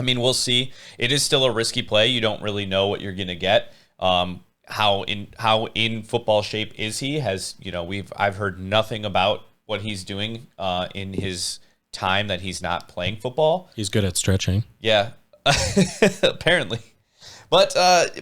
Speaker 1: mean, we'll see. It is still a risky play. You don't really know what you're going to get. How in football shape is he? I've heard nothing about what he's doing in his time that he's not playing football.
Speaker 2: He's good at stretching.
Speaker 1: Yeah, apparently. But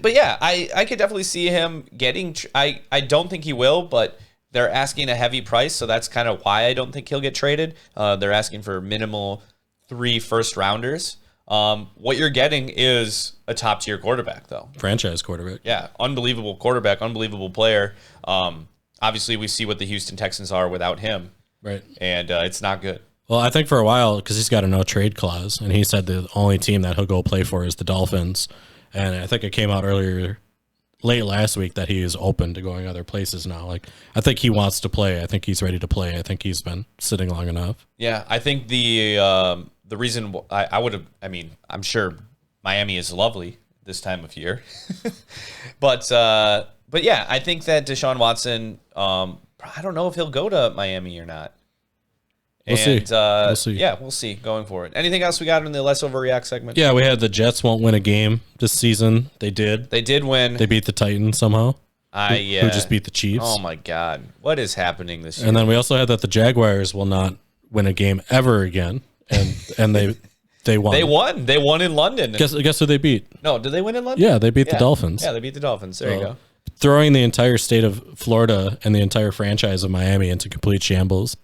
Speaker 1: yeah, I could definitely see him getting. I don't think he will, but they're asking a heavy price, so that's kind of why I don't think he'll get traded. They're asking for minimal 3 first-rounders. What you're getting is a top-tier quarterback, though.
Speaker 2: Franchise quarterback.
Speaker 1: Yeah, unbelievable quarterback, unbelievable player. Obviously, we see what the Houston Texans are without him.
Speaker 2: Right.
Speaker 1: And it's not good.
Speaker 2: Well, I think for a while, because he's got a no-trade clause, and he said the only team that he'll go play for is the Dolphins. And I think it came out late last week that he is open to going other places now. Like, I think he wants to play. I think he's ready to play. I think he's been sitting long enough.
Speaker 1: Yeah, I think the reason I'm sure Miami is lovely this time of year, but yeah, I think that Deshaun Watson. I don't know if he'll go to Miami or not.
Speaker 2: We'll see.
Speaker 1: Yeah, we'll see going forward. Anything else we got in the Let's Overreact segment?
Speaker 2: Yeah, we had the Jets won't win a game this season. They did.
Speaker 1: They did win.
Speaker 2: They beat the Titans somehow.
Speaker 1: Who
Speaker 2: just beat the Chiefs.
Speaker 1: Oh, my God. What is happening this year?
Speaker 2: And then we also had that the Jaguars will not win a game ever again. And they won.
Speaker 1: They won. They won in London.
Speaker 2: Guess who they beat?
Speaker 1: No, did they win in London?
Speaker 2: Yeah, they beat the Dolphins.
Speaker 1: Yeah, they beat the Dolphins. There you go.
Speaker 2: Throwing the entire state of Florida and the entire franchise of Miami into complete shambles.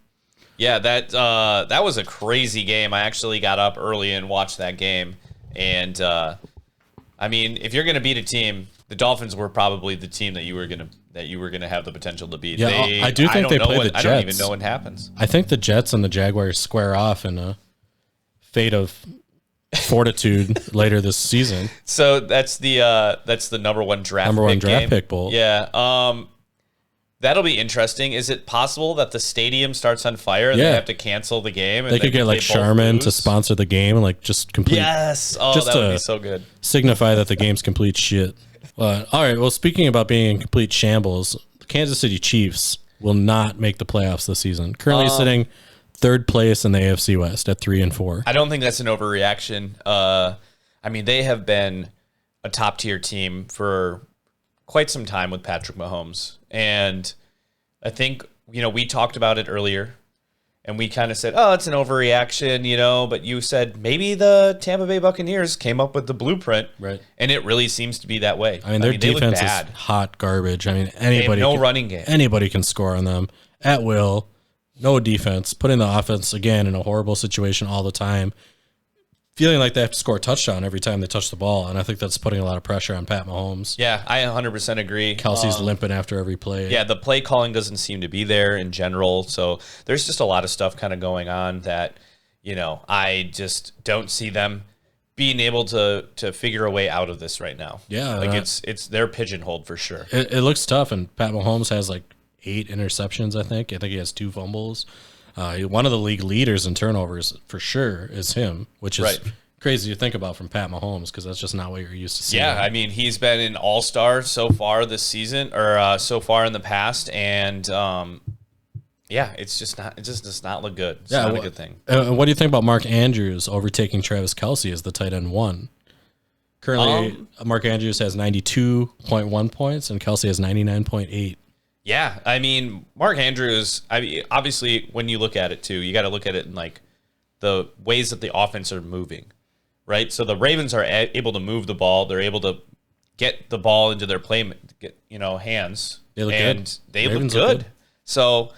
Speaker 1: Yeah, that was a crazy game. I actually got up early and watched that game. And I mean, if you're going to beat a team, the Dolphins were probably the team that you were going to have the potential to beat.
Speaker 2: Yeah, I do think they play the Jets.
Speaker 1: I don't even know what happens.
Speaker 2: I think the Jets and the Jaguars square off in a fate of fortitude later this season.
Speaker 1: So that's the number one draft
Speaker 2: pick bowl.
Speaker 1: Yeah. That'll be interesting. Is it possible that the stadium starts on fire and they have to cancel the game? And
Speaker 2: they could get like Charmin to sponsor the game and like just complete.
Speaker 1: Yes. Oh, that would be so good.
Speaker 2: Signify that the game's complete shit. All right. Well, speaking about being in complete shambles, the Kansas City Chiefs will not make the playoffs this season. Currently sitting third place in the AFC West at 3-4.
Speaker 1: I don't think that's an overreaction. I mean, they have been a top tier team for quite some time with Patrick Mahomes. And I think, we talked about it earlier and we kind of said, oh, it's an overreaction, but you said maybe the Tampa Bay Buccaneers came up with the blueprint.
Speaker 2: Right.
Speaker 1: And it really seems to be that way.
Speaker 2: I mean, their defense is hot garbage. I mean, anybody
Speaker 1: running game.
Speaker 2: Anybody can score on them at will. No defense, putting the offense again in a horrible situation all the time. Feeling like they have to score a touchdown every time they touch the ball, and I think that's putting a lot of pressure on Pat Mahomes.
Speaker 1: Yeah, I 100% agree.
Speaker 2: Kelsey's limping after every play.
Speaker 1: Yeah, the play calling doesn't seem to be there in general, so there's just a lot of stuff kind of going on that, I just don't see them being able to figure a way out of this right now.
Speaker 2: Yeah.
Speaker 1: Like it's they're pigeonholed for sure.
Speaker 2: It looks tough, and Pat Mahomes has like 8 interceptions, I think. I think he has 2 fumbles. One of the league leaders in turnovers for sure is him, which is crazy to think about from Pat Mahomes because that's just not what you're used to seeing.
Speaker 1: Yeah, I mean, he's been an all-star so far this season or so far in the past, and it does not look good. It's not a good thing.
Speaker 2: What do you think about Mark Andrews overtaking Travis Kelsey as the tight end 1? Currently, Mark Andrews has 92.1 points and Kelsey has 99.8.
Speaker 1: Yeah, I mean, Mark Andrews, obviously, when you look at it, too, you got to look at it in, like, the ways that the offense are moving, right? So the Ravens are able to move the ball. They're able to get the ball into their hands.
Speaker 2: They look good.
Speaker 1: They look good. So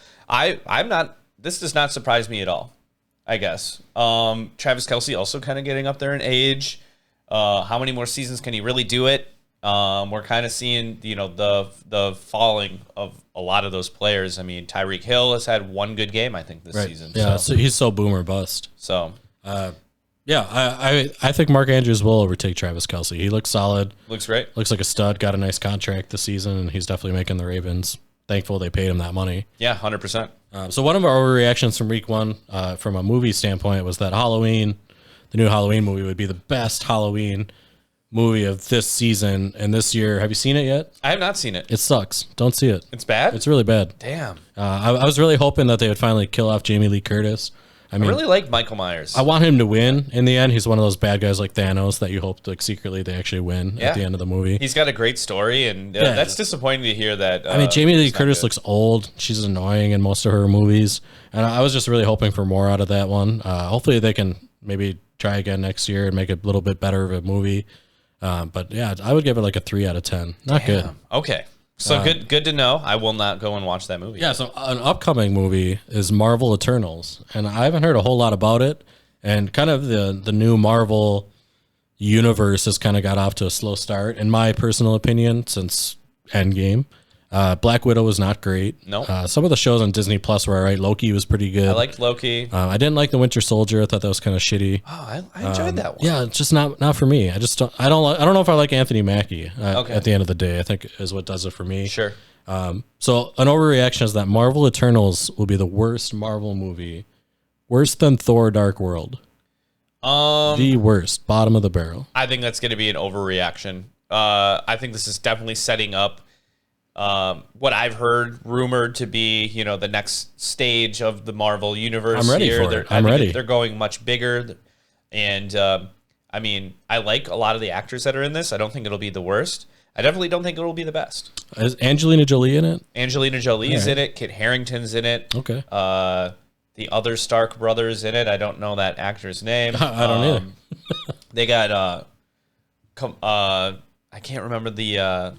Speaker 1: this does not surprise me at all, I guess. Travis Kelsey also kind of getting up there in age. How many more seasons can he really do it? We're kind of seeing, the falling of a lot of those players. I mean, Tyreek Hill has had one good game, I think, this season.
Speaker 2: Yeah, so he's so boomer bust.
Speaker 1: So,
Speaker 2: I think Mark Andrews will overtake Travis Kelsey. He looks solid.
Speaker 1: looks great.
Speaker 2: Looks like a stud. Got a nice contract this season, and he's definitely making the Ravens thankful they paid him that money.
Speaker 1: Yeah, 100%.
Speaker 2: So one of our overreactions from week one, from a movie standpoint, was that Halloween, the new Halloween movie, would be the best Halloween movie of this season and this year. Have you seen it yet?
Speaker 1: I have not seen it.
Speaker 2: It sucks. Don't see it.
Speaker 1: It's bad?
Speaker 2: It's really bad.
Speaker 1: Damn.
Speaker 2: I was really hoping that they would finally kill off Jamie Lee Curtis. I mean,
Speaker 1: I really like Michael Myers.
Speaker 2: I want him to win in the end. He's one of those bad guys like Thanos that you hope like secretly they actually win at the end of the movie.
Speaker 1: He's got a great story, and that's disappointing to hear that.
Speaker 2: I mean, Jamie Lee Curtis looks old. She's annoying in most of her movies, and I was just really hoping for more out of that one. Hopefully, they can maybe try again next year and make it a little bit better of a movie. But yeah, I would give it like a 3 out of 10. Not good.
Speaker 1: Okay. So good to know. I will not go and watch that movie.
Speaker 2: Yeah, so an upcoming movie is Marvel Eternals, and I haven't heard a whole lot about it. And kind of the new Marvel universe has kind of got off to a slow start, in my personal opinion, since Endgame. Black Widow was not great.
Speaker 1: No.
Speaker 2: Some of the shows on Disney Plus were all right. Loki was pretty good.
Speaker 1: I liked Loki.
Speaker 2: I didn't like The Winter Soldier. I thought that was kind of shitty.
Speaker 1: Oh, I enjoyed that one.
Speaker 2: Yeah, it's just not for me. I don't know if I like Anthony Mackie at the end of the day. I think is what does it for me.
Speaker 1: Sure.
Speaker 2: So an overreaction is that Marvel Eternals will be the worst Marvel movie, worse than Thor: Dark World. The worst, bottom of the barrel.
Speaker 1: I think that's going to be an overreaction. I think this is definitely setting up what I've heard rumored to be, the next stage of the Marvel universe.
Speaker 2: I'm ready for it. I'm ready.
Speaker 1: They're going much bigger, and I mean, I like a lot of the actors that are in this. I don't think it'll be the worst. I definitely don't think it'll be the best.
Speaker 2: Is Angelina Jolie in it?
Speaker 1: Angelina Jolie's in it. Kit Harington's in it.
Speaker 2: Okay.
Speaker 1: The other Stark brothers in it. I don't know that actor's name.
Speaker 2: I don't either.
Speaker 1: They got I can't remember the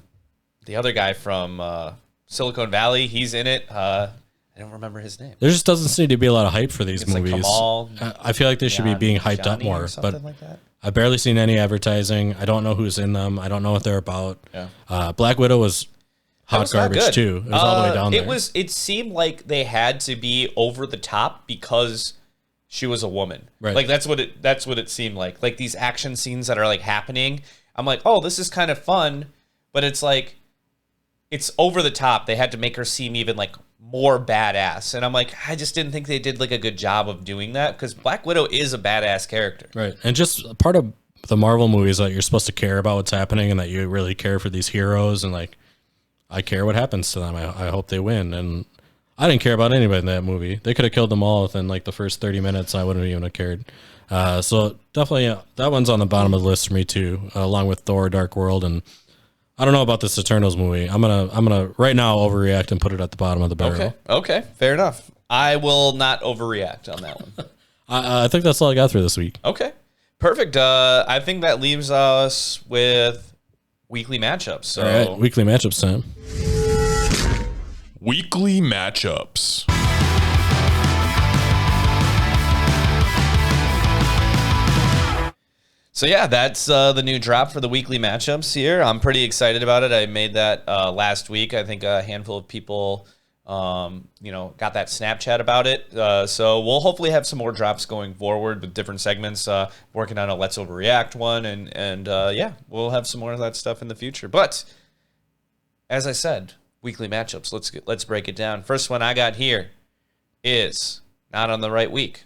Speaker 1: other guy from Silicon Valley. He's in it. I don't remember his name.
Speaker 2: There just doesn't seem to be a lot of hype for these movies.
Speaker 1: Like Kamal,
Speaker 2: I feel like they should be being hyped up more, but like that. I've barely seen any advertising. I don't know who's in them. I don't know what they're about. Yeah. Black Widow was hot garbage too. It was all the way down there.
Speaker 1: It seemed like they had to be over the top because she was a woman.
Speaker 2: Right.
Speaker 1: Like that's what it seemed like. Like these action scenes that are like happening. I'm like, oh, this is kind of fun, but it's like it's over the top. They had to make her seem even like more badass. And I'm like, I just didn't think they did like a good job of doing that because Black Widow is a badass character.
Speaker 2: Right. And just part of the Marvel movies that you're supposed to care about what's happening and that you really care for these heroes and like, I care what happens to them. I hope they win. And I didn't care about anybody in that movie. They could have killed them all within like the first 30 minutes. I wouldn't even have cared. So definitely that one's on the bottom of the list for me too, along with Thor: Dark World. And I don't know about this Eternals movie. I'm gonna right now overreact and put it at the bottom of the barrel.
Speaker 1: Okay, fair enough. I will not overreact on that one.
Speaker 2: I think that's all I got through this week.
Speaker 1: Okay, perfect. I think that leaves us with weekly matchups. So,
Speaker 2: all right, weekly matchups time.
Speaker 3: Weekly matchups.
Speaker 1: So yeah, that's the new drop for the weekly matchups here. I'm pretty excited about it. I made that last week. I think a handful of people, got that Snapchat about it. So we'll hopefully have some more drops going forward with different segments. Working on a Let's Overreact one, and yeah, we'll have some more of that stuff in the future. But as I said, weekly matchups. Let's break it down. First one I got here is not on the right week.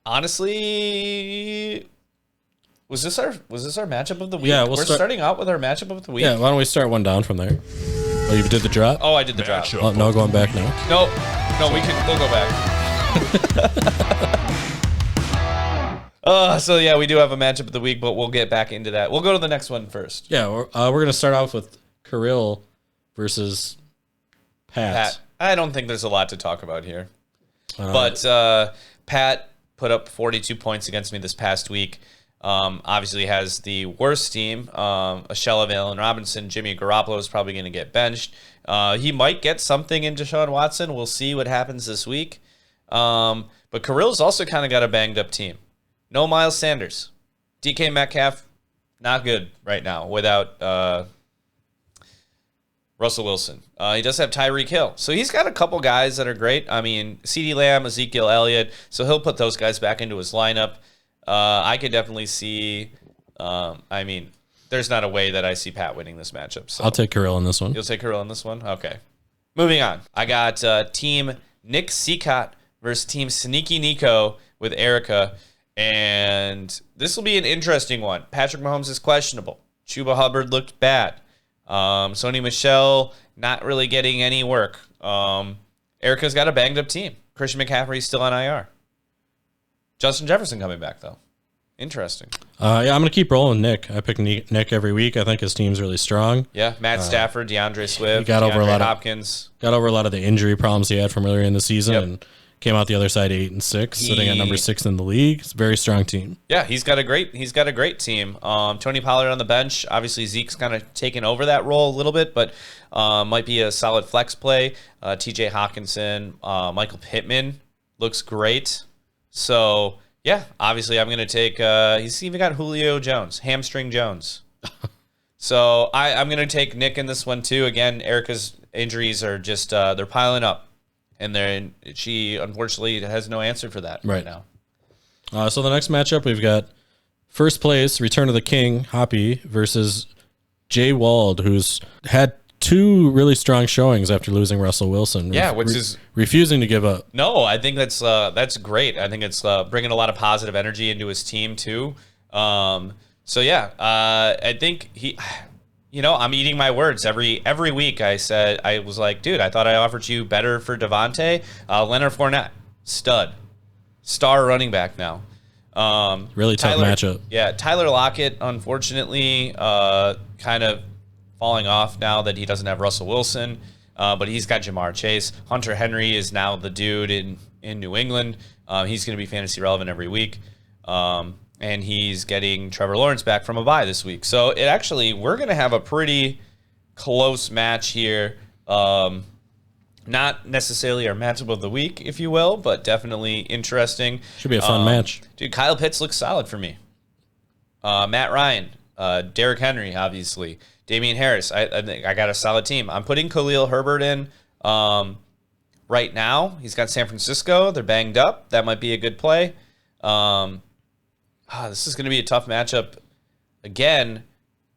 Speaker 1: Honestly, was this our matchup of the week?
Speaker 2: Yeah,
Speaker 1: we're starting out with our matchup of the week.
Speaker 2: Yeah, why don't we start one down from there? Oh, you did the drop?
Speaker 1: Oh, I did the drop.
Speaker 2: Oh, no, going back now.
Speaker 1: No, we'll go back. So yeah, we do have a matchup of the week, but we'll get back into that. We'll go to the next one first.
Speaker 2: Yeah, we're gonna start off with Kirill versus Pat.
Speaker 1: I don't think there's a lot to talk about here, but Pat put up 42 points against me this past week. Obviously has the worst team. A shell of Allen Robinson. Jimmy Garoppolo is probably going to get benched. He might get something in Deshaun Watson. We'll see what happens this week. But Kirill's also kind of got a banged up team. No Miles Sanders. DK Metcalf, not good right now without Russell Wilson. He does have Tyreek Hill. So he's got a couple guys that are great. I mean, CeeDee Lamb, Ezekiel Elliott. So he'll put those guys back into his lineup. I could definitely see, there's not a way that I see Pat winning this matchup. So
Speaker 2: I'll take Kirill in this one.
Speaker 1: You'll take Kirill in this one? Okay. Moving on. I got team Nick Seacott versus team Sneaky Nico with Erica. And this will be an interesting one. Patrick Mahomes is questionable. Chuba Hubbard looked bad. Sony Michel not really getting any work. Erica's got a banged up team. Christian McCaffrey's still on IR. Justin Jefferson coming back though. Interesting.
Speaker 2: I'm gonna keep rolling Nick. I pick Nick every week. I think his team's really strong.
Speaker 1: Yeah, Matt Stafford, DeAndre Swift,
Speaker 2: he got over a lot
Speaker 1: Hopkins.
Speaker 2: Got over a lot of the injury problems he had from earlier in the season,
Speaker 1: Yep.
Speaker 2: and came out the other side 8-6, sitting at number 6 in the league. It's a very strong team.
Speaker 1: Yeah, he's got a great team. Tony Pollard on the bench. Obviously, Zeke's kind of taken over that role a little bit, but might be a solid flex play. TJ Hawkinson, Michael Pittman looks great. So yeah, obviously I'm going to take. He's even got Julio Jones, Hamstring Jones. So I'm going to take Nick in this one too. Again, Erica's injuries are just they're piling up. And she unfortunately has no answer for that right now.
Speaker 2: So the next matchup, we've got first place, Return of the King, Hoppy, versus Jay Wald, who's had 2 really strong showings after losing Russell Wilson.
Speaker 1: Yeah, which is
Speaker 2: refusing to give up.
Speaker 1: No, I think that's great. I think it's bringing a lot of positive energy into his team too. So yeah, I think he. I'm eating my words every week. I was like, dude, I thought I offered you better for Devontae. Leonard Fournette, star running back now.
Speaker 2: Really tough matchup.
Speaker 1: Yeah, Tyler Lockett, unfortunately, kind of falling off now that he doesn't have Russell Wilson. But he's got Jamar Chase. Hunter Henry is now the dude in New England. He's going to be fantasy relevant every week. And he's getting Trevor Lawrence back from a bye this week. So we're going to have a pretty close match here. Not necessarily our matchup of the week, if you will, but definitely interesting.
Speaker 2: Should be a fun match.
Speaker 1: Dude, Kyle Pitts looks solid for me. Matt Ryan, Derrick Henry, obviously. Damian Harris. I think I got a solid team. I'm putting Khalil Herbert in right now. He's got San Francisco. They're banged up. That might be a good play. This is going to be a tough matchup. Again,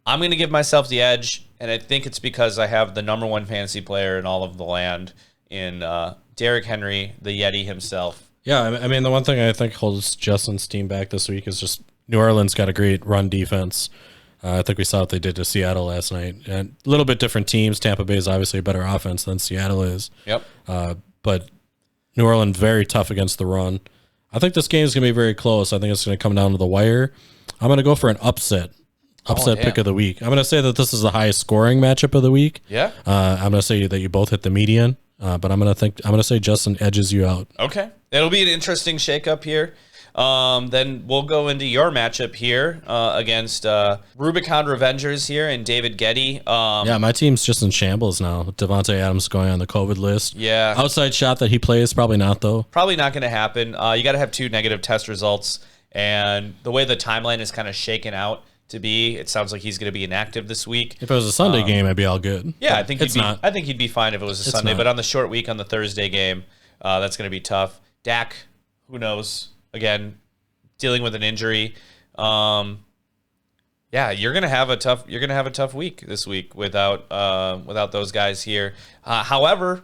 Speaker 1: I'm going to give myself the edge, and I think it's because I have the number 1 fantasy player in all of the land in Derrick Henry, the Yeti himself.
Speaker 2: Yeah, I mean, the one thing I think holds Justin's team back this week is just New Orleans got a great run defense. I think we saw what they did to Seattle last night. And a little bit different teams. Tampa Bay is obviously a better offense than Seattle is.
Speaker 1: Yep.
Speaker 2: But New Orleans very tough against the run. I think this game is going to be very close. I think it's going to come down to the wire. I'm going to go for an upset pick of the week. I'm going to say that this is the highest scoring matchup of the week.
Speaker 1: Yeah.
Speaker 2: I'm going to say that you both hit the median, but I'm going to say Justin edges you out.
Speaker 1: Okay. It'll be an interesting shakeup here. Then we'll go into your matchup here against Rubicon Revengers here and David Getty.
Speaker 2: Yeah, my team's just in shambles now. Devontae Adams going on the COVID list.
Speaker 1: Yeah.
Speaker 2: Outside shot that he plays, probably not, though.
Speaker 1: Probably not going to happen. You got to have 2 negative test results. And the way the timeline is kind of shaken out to be, it sounds like he's going to be inactive this week.
Speaker 2: If it was a Sunday game, I'd be all good.
Speaker 1: Yeah, I think
Speaker 2: it's not.
Speaker 1: I think he'd be fine if it was a Sunday.
Speaker 2: Not.
Speaker 1: But on the short week, on the Thursday game, that's going to be tough. Dak, who knows? Again, dealing with an injury. Yeah, you're gonna have a tough week this week without those guys here. However,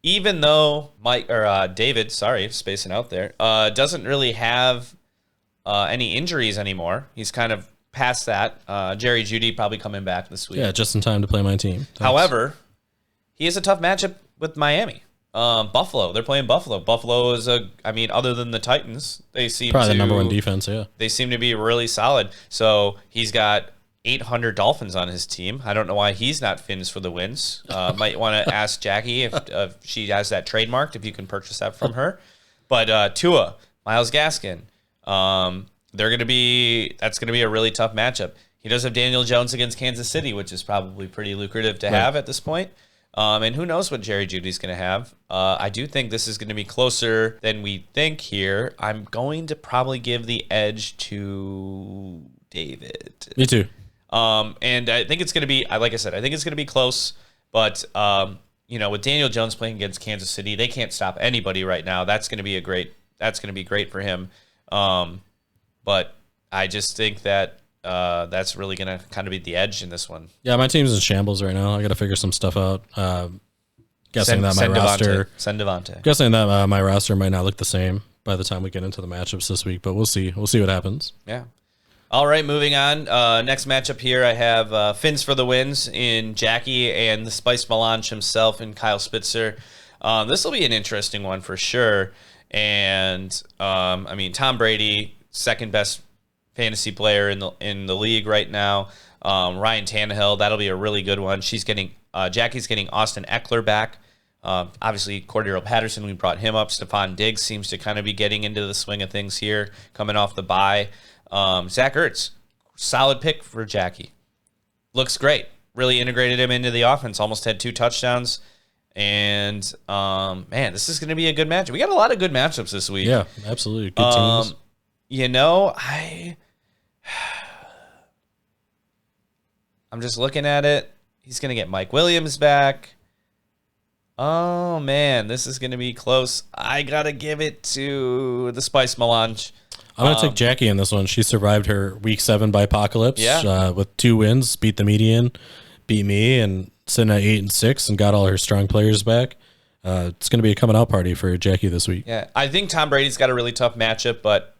Speaker 1: even though David, spacing out there, doesn't really have any injuries anymore. He's kind of past that. Jerry Jeudy probably coming back this week.
Speaker 2: Yeah, just in time to play my team. Thanks.
Speaker 1: However, he has a tough matchup with Miami. Buffalo. They're playing Buffalo. Buffalo is other than the Titans, they seem
Speaker 2: probably the number 1 defense, yeah.
Speaker 1: They seem to be really solid. So he's got 800 Dolphins on his team. I don't know why he's not Fins for the wins. Might want to ask Jackie if she has that trademarked, if you can purchase that from her. But Tua, Myles Gaskin, that's going to be a really tough matchup. He does have Daniel Jones against Kansas City, which is probably pretty lucrative to have at this point. And who knows what Jerry Jeudy's going to have. I do think this is going to be closer than we think here. I'm going to probably give the edge to David.
Speaker 2: Me too.
Speaker 1: And I think it's going to be, like I said, I think it's going to be close. But, with Daniel Jones playing against Kansas City, they can't stop anybody right now. That's going to be great for him. But I just think that that's really going to kind of be the edge in this one.
Speaker 2: Yeah, my team's in shambles right now. I got to figure some stuff out. Guessing that my roster might not look the same by the time we get into the matchups this week, but we'll see. We'll see what happens.
Speaker 1: Yeah. All right, moving on. Next matchup here, I have Fins for the wins in Jackie and the Spice Melange himself in Kyle Spitzer. This will be an interesting one for sure. And Tom Brady, second best fantasy player in the league right now. Ryan Tannehill, that'll be a really good one. Jackie's getting Austin Eckler back. Obviously, Cordero Patterson, we brought him up. Stephon Diggs seems to kind of be getting into the swing of things here, coming off the bye. Zach Ertz, solid pick for Jackie. Looks great. Really integrated him into the offense. Almost had 2 touchdowns. And, this is going to be a good matchup. We got a lot of good matchups this week.
Speaker 2: Yeah, absolutely. Good teams.
Speaker 1: I'm just looking at it. He's going to get Mike Williams back. Oh, man, this is going to be close. I got to give it to the Spice Melange.
Speaker 2: I'm going to take Jackie in this one. She survived her week 7 by apocalypse with 2 wins, beat the median, beat me, and sitting at 8-6 and got all her strong players back. It's going to be a coming out party for Jackie this week.
Speaker 1: Yeah, I think Tom Brady's got a really tough matchup, but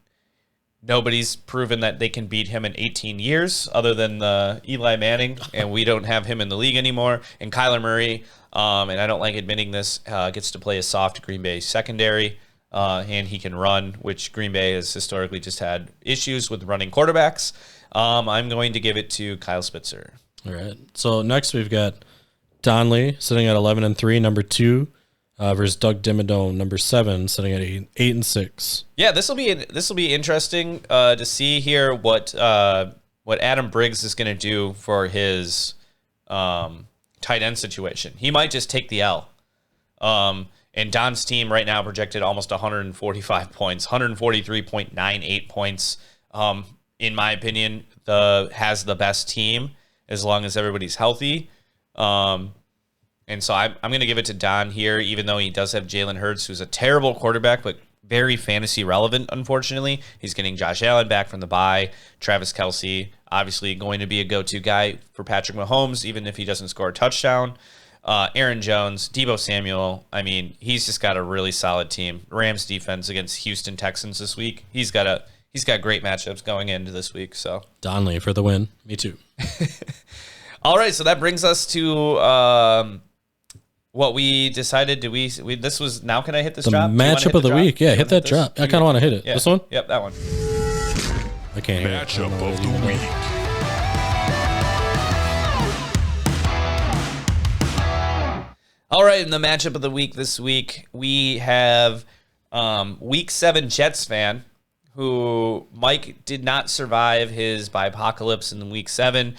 Speaker 1: nobody's proven that they can beat him in 18 years other than Eli Manning, and we don't have him in the league anymore. And Kyler Murray, and I don't like admitting this, gets to play a soft Green Bay secondary, and he can run, which Green Bay has historically just had issues with running quarterbacks. I'm going to give it to Kyle Spitzer.
Speaker 2: All right. So next we've got Donley sitting at 11-3, number 2. Versus Doug Dimmadome, number 7, sitting at 8-6.
Speaker 1: Yeah, this will be interesting to see here what Adam Briggs is going to do for his tight end situation. He might just take the L. And Don's team right now projected almost 145 points, 143.98 points. In my opinion, has the best team as long as everybody's healthy. And so I'm going to give it to Don here, even though he does have Jalen Hurts, who's a terrible quarterback, but very fantasy relevant, unfortunately. He's getting Josh Allen back from the bye. Travis Kelsey, obviously going to be a go-to guy for Patrick Mahomes, even if he doesn't score a touchdown. Aaron Jones, Deebo Samuel, he's just got a really solid team. Rams defense against Houston Texans this week. He's got great matchups going into this week. So
Speaker 2: Donley for the win. Me too.
Speaker 1: All right, so that brings us to what we decided. This was now. Can I hit this drop?
Speaker 2: Matchup of the week. Yeah, hit that drop. I kind of want to hit it.
Speaker 1: Yeah.
Speaker 2: This one?
Speaker 1: Yep, that one.
Speaker 2: I can't hear it.
Speaker 3: Matchup of the week.
Speaker 1: All right, in the matchup of the week this week, we have Week 7 Jets fan, who Mike did not survive his apocalypse in Week 7.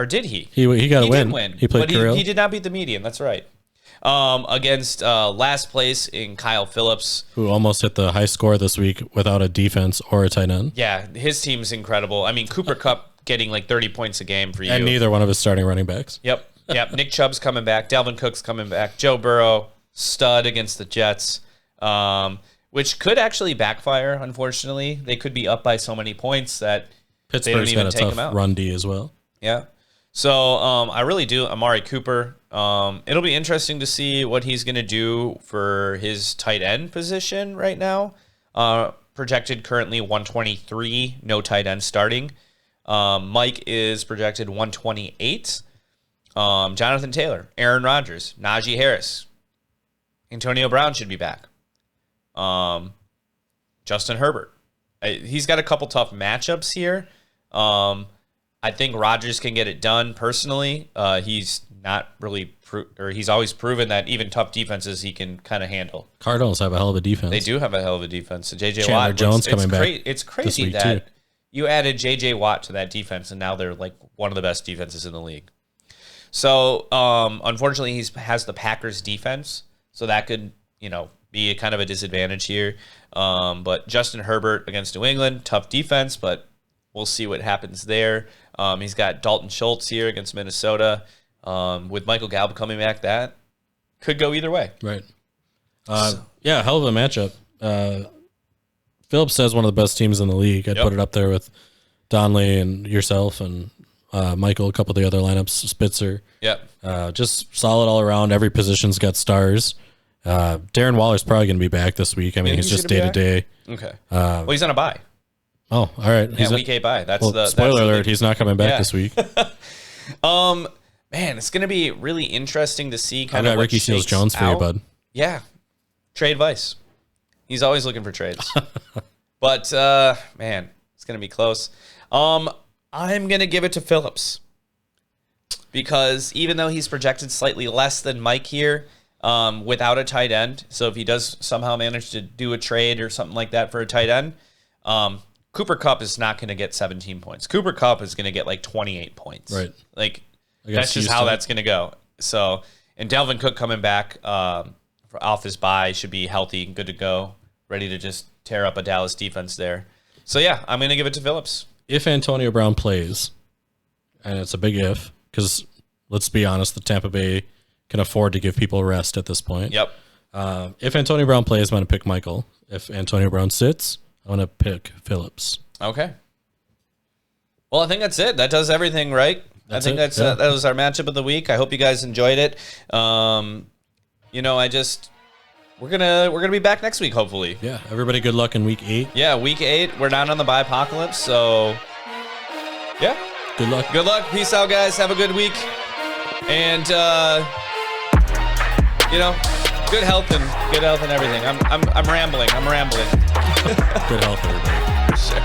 Speaker 1: Did he?
Speaker 2: He got a win.
Speaker 1: Did win.
Speaker 2: He played
Speaker 1: but he did not beat the median. That's right. Against last place in Kyle Phillips,
Speaker 2: who almost hit the high score this week without a defense or a tight end.
Speaker 1: Yeah, his team's incredible. Cooper Kupp getting like 30 points a game for you.
Speaker 2: And neither one of his starting running backs.
Speaker 1: Yep. Nick Chubb's coming back. Dalvin Cook's coming back. Joe Burrow, stud against the Jets, which could actually backfire, unfortunately. They could be up by so many points that
Speaker 2: Pittsburgh's got a tough run D as well.
Speaker 1: Yeah. So I really do. Amari Cooper. It'll be interesting to see what he's going to do for his tight end position right now. Projected currently 123, no tight end starting. Mike is projected 128. Jonathan Taylor, Aaron Rodgers, Najee Harris, Antonio Brown should be back. Justin Herbert. He's got a couple tough matchups here. I think Rodgers can get it done personally. He's not really, he's always proven that even tough defenses he can kind of handle.
Speaker 2: Cardinals have a hell of a defense.
Speaker 1: They do have a hell of a defense. So J.J.
Speaker 2: Chandler
Speaker 1: Watt.
Speaker 2: Jones coming back.
Speaker 1: It's crazy that you added J.J. Watt to that defense, and now they're like one of the best defenses in the league. So unfortunately, he has the Packers defense, so that could be a kind of a disadvantage here. But Justin Herbert against New England, tough defense, but we'll see what happens there. He's got Dalton Schultz here against Minnesota. With Michael Gallup coming back, that could go either way.
Speaker 2: Right. Yeah, hell of a matchup. Phillips says one of the best teams in the league. I'd put it up there with Donley and yourself and Michael, a couple of the other lineups, Spitzer.
Speaker 1: Yep.
Speaker 2: Just solid all around. Every position's got stars. Darren Waller's probably going to be back this week. I mean, he's just day to day.
Speaker 1: Okay. Well, he's on a bye.
Speaker 2: Oh, all right.
Speaker 1: Yeah, week 8 bye.
Speaker 2: Spoiler alert, he's not coming back this week.
Speaker 1: Man, it's going to be really interesting to see
Speaker 2: I got Ricky Seals-Jones for you, bud.
Speaker 1: Yeah. Trade advice. He's always looking for trades. But, man, it's going to be close. I'm going to give it to Phillips. Because even though he's projected slightly less than Mike here, without a tight end, so if he does somehow manage to do a trade or something like that for a tight end, Cooper Kupp is not going to get 17 points. Cooper Kupp is going to get like 28 points.
Speaker 2: Right.
Speaker 1: Like, that's just how that's going to go. So, and Dalvin Cook coming back off his bye should be healthy and good to go, ready to just tear up a Dallas defense there. So, yeah, I'm going to give it to Phillips.
Speaker 2: If Antonio Brown plays, and it's a big if, because let's be honest, the Tampa Bay can afford to give people a rest at this point.
Speaker 1: Yep.
Speaker 2: If Antonio Brown plays, I'm going to pick Michael. If Antonio Brown sits, I'm going to pick Phillips.
Speaker 1: Okay. Well, I think that's it. That does everything, right? I think that was our matchup of the week. I hope you guys enjoyed it. We're gonna be back next week, hopefully.
Speaker 2: Yeah. Everybody, good luck in week 8.
Speaker 1: Yeah, week 8. We're not on the bye apocalypse, so yeah.
Speaker 2: Good luck.
Speaker 1: Good luck. Peace out, guys. Have a good week, and good health and everything. I'm rambling.
Speaker 2: Good health, everybody.
Speaker 1: Sure.